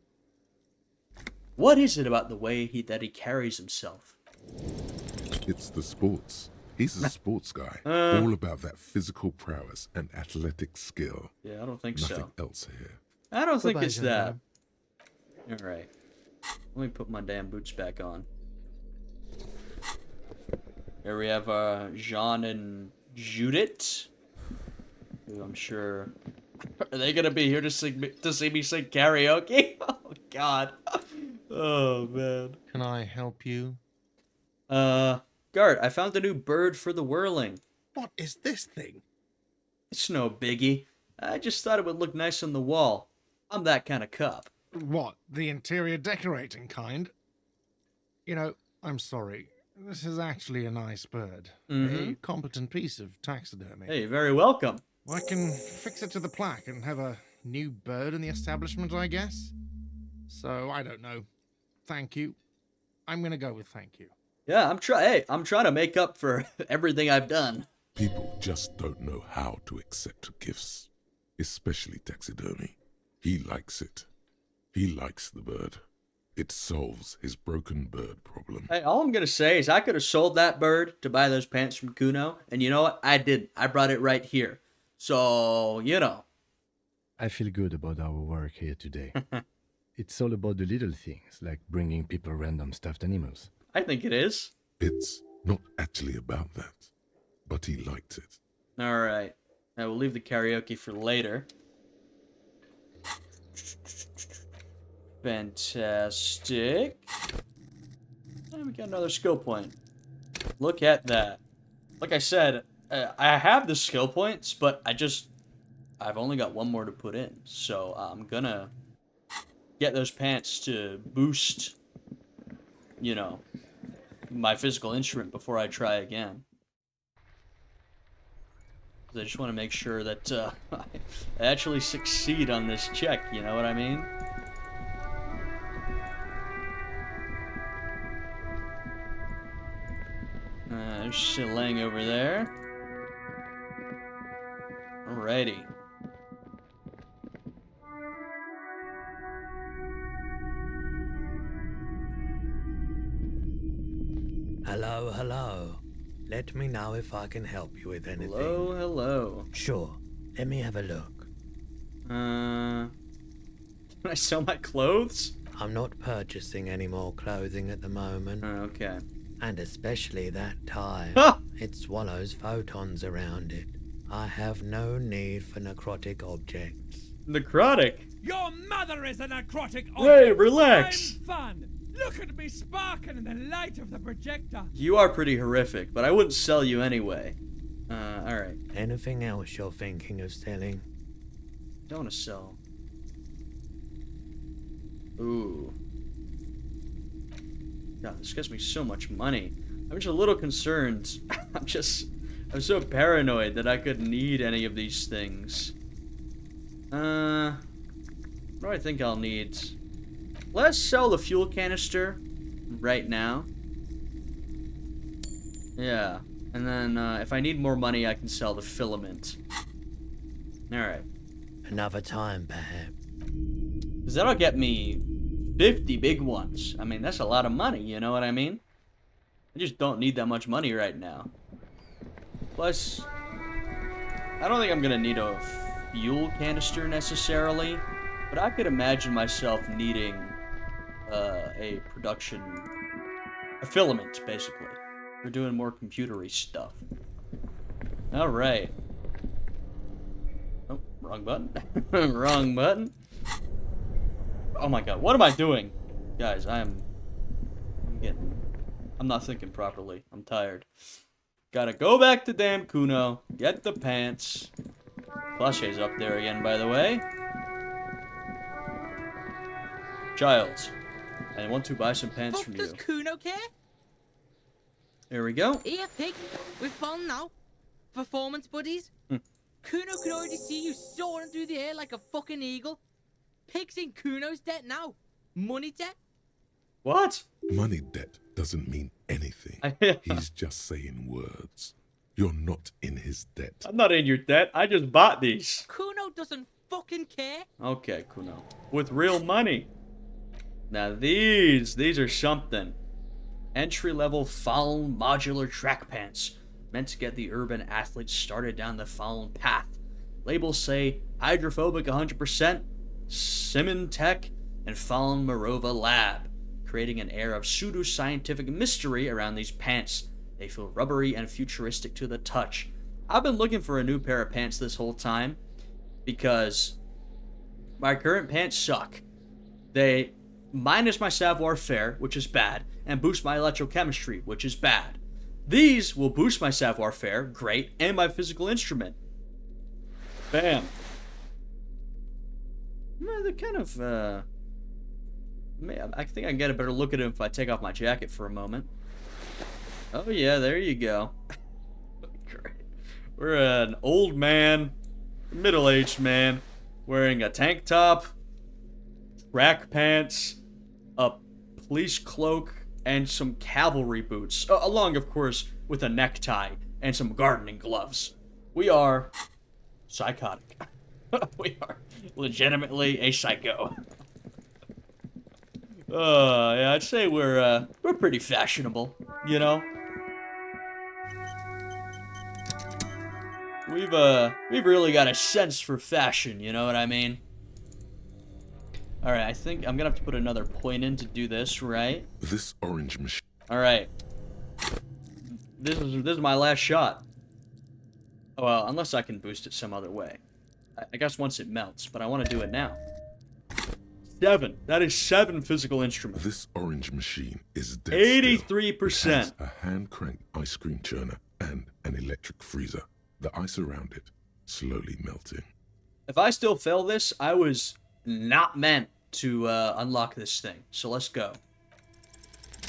What is it about the way that he carries himself? It's the sports. He's a sports guy. All about that physical prowess and athletic skill. Yeah, I don't think Nothing so. else here. I don't think it's that. gendarme. Alright. Let me put my damn boots back on. Here we have Jean and Judith. Who I'm sure... Are they gonna be here to see me sing karaoke? Oh, God. Oh, man. Can I help you? Garte, I found a new bird for the whirling. What is this thing? It's no biggie. I just thought it would look nice on the wall. I'm that kind of cop. What, the interior decorating kind? You know, I'm sorry. This is actually a nice bird. A competent piece of taxidermy. Hey, very welcome. I can fix it to the plaque and have a new bird in the establishment, I guess. So, I don't know. Thank you. I'm gonna go with thank you. Yeah, I'm trying to make up for everything I've done. People just don't know how to accept gifts, especially taxidermy. He likes it. He likes the bird. It solves his broken bird problem. Hey, all I'm gonna say is I could have sold that bird to buy those pants from Kuno, and you know what? I didn't. I brought it right here. So, you know. I feel good about our work here today. It's all about the little things, like bringing people random stuffed animals. I think it is. It's not actually about that, but he liked it. All right. Now we'll leave the karaoke for later. Fantastic. And we got another skill point. Look at that. Like I said, I have the skill points, but I've only got one more to put in. So I'm gonna get those pants to boost, you know, my physical instrument before I try again. I just want to make sure that I actually succeed on this check, you know what I mean? There's shit laying over there. Alrighty. Hello, hello. Let me know if I can help you with anything. Hello, hello. Sure. Let me have a look. Can I sell my clothes? I'm not purchasing any more clothing at the moment. Okay. And especially that tie. It swallows photons around it. I have no need for necrotic objects. Necrotic? Your mother is a necrotic object! Hey, relax! I'm fun! Look at me sparking in the light of the projector! You are pretty horrific, but I wouldn't sell you anyway. Alright. Anything else you're thinking of selling? Don't want to sell. Ooh. God, this gets me so much money. I'm just a little concerned. I'm so paranoid that I could need any of these things. What do I think I'll need? Let's sell the fuel canister right now. Yeah. And then, if I need more money, I can sell the filament. Alright. Another time, perhaps. Because that'll get me 50 big ones. I mean, that's a lot of money, you know what I mean? I just don't need that much money right now. Plus, I don't think I'm gonna need a fuel canister necessarily, but I could imagine myself needing a filament, basically. We're doing more computery stuff. Alright. Oh, wrong button. Wrong button. Oh my god, what am I doing? Guys, I'm not thinking properly. I'm tired. Gotta go back to damn Kuno, get the pants. Plushy's up there again, by the way. Giles, I want to buy some pants from you. Does Kuno care? Here we go. Here, pig. We're fun now. Performance buddies. Kuno can already see you soaring through the air like a fucking eagle. Pig's in Kuno's debt now. Money debt? What? Money debt doesn't mean anything. He's just saying words. You're not in his debt. I'm not in your debt. I just bought these. Kuno doesn't fucking care. Okay, Kuno. With real money. Now these are something. Entry-level Fallen modular track pants. Meant to get the urban athletes started down the Fallen path. Labels say hydrophobic 100%, Simon Tech, and Fallen Morova Lab, creating an air of pseudo-scientific mystery around these pants. They feel rubbery and futuristic to the touch. I've been looking for a new pair of pants this whole time because my current pants suck. They minus my savoir-faire, which is bad, and boost my electrochemistry, which is bad. These will boost my savoir-faire, great, and my physical instrument. Bam. Well, they're kind of, I think I can get a better look at them if I take off my jacket for a moment. Oh yeah, there you go. Great. We're an old man, middle-aged man, wearing a tank top, track pants, a police cloak, and some cavalry boots, along, of course, with a necktie and some gardening gloves. We are psychotic. We are legitimately a psycho. Yeah, I'd say we're pretty fashionable, you know? We've really got a sense for fashion, you know what I mean? Alright, I think I'm gonna have to put another point in to do this, right? This orange machine. Alright. This is my last shot. Oh, well, unless I can boost it some other way. I guess once it melts, but I want to do it now. 7. That is 7 physical instruments. This orange machine is dead 83%. still. It has a hand-cranked ice cream churner and an electric freezer. The ice around it slowly melting. If I still fail this, I was not meant to unlock this thing. So let's go.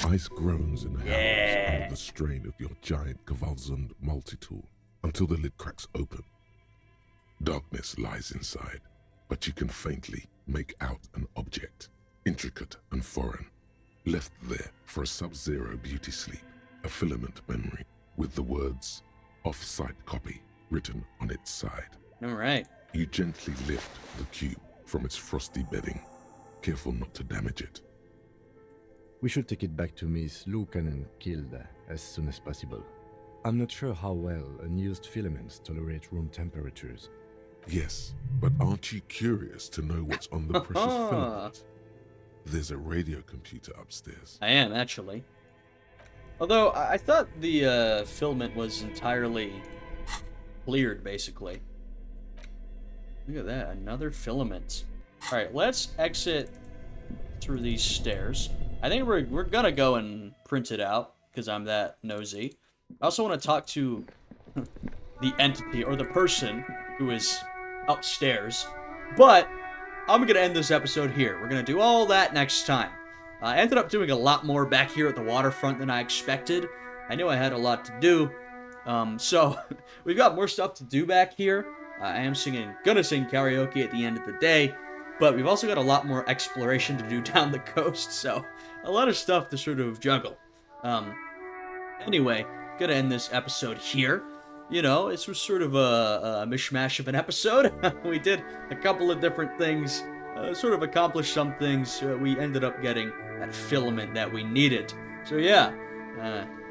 Ice groans and howls under the strain of your giant Gewaltsund multi-tool until the lid cracks open. Darkness lies inside, but you can faintly make out an object, intricate and foreign, left there for a sub-zero beauty sleep, a filament memory with the words "off-site copy" written on its side. All right. You gently lift the cube from its frosty bedding, careful not to damage it. We should take it back to Miss Lukanen Kilde as soon as possible. I'm not sure how well unused filaments tolerate room temperatures. Yes, but aren't you curious to know what's on the precious filament? There's a radio computer upstairs. I am, actually. Although, I thought the filament was entirely cleared, basically. Look at that, another filament. Alright, let's exit through these stairs. I think we're gonna go and print it out, because I'm that nosy. I also want to talk to the entity, or the person, who is upstairs. But, I'm gonna end this episode here. We're gonna do all that next time. I ended up doing a lot more back here at the waterfront than I expected. I knew I had a lot to do. So, we've got more stuff to do back here. I am gonna sing karaoke at the end of the day. But we've also got a lot more exploration to do down the coast, so a lot of stuff to sort of juggle. Anyway, gonna end this episode here. You know, this was sort of a mishmash of an episode. We did a couple of different things, sort of accomplished some things. We ended up getting that filament that we needed. So yeah,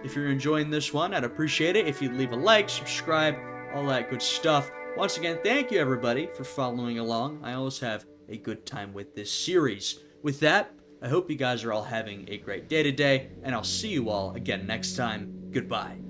if you're enjoying this one, I'd appreciate it if you'd leave a like, subscribe, all that good stuff. Once again, thank you everybody for following along. I always have a good time with this series. With that, I hope you guys are all having a great day today, and I'll see you all again next time. Goodbye.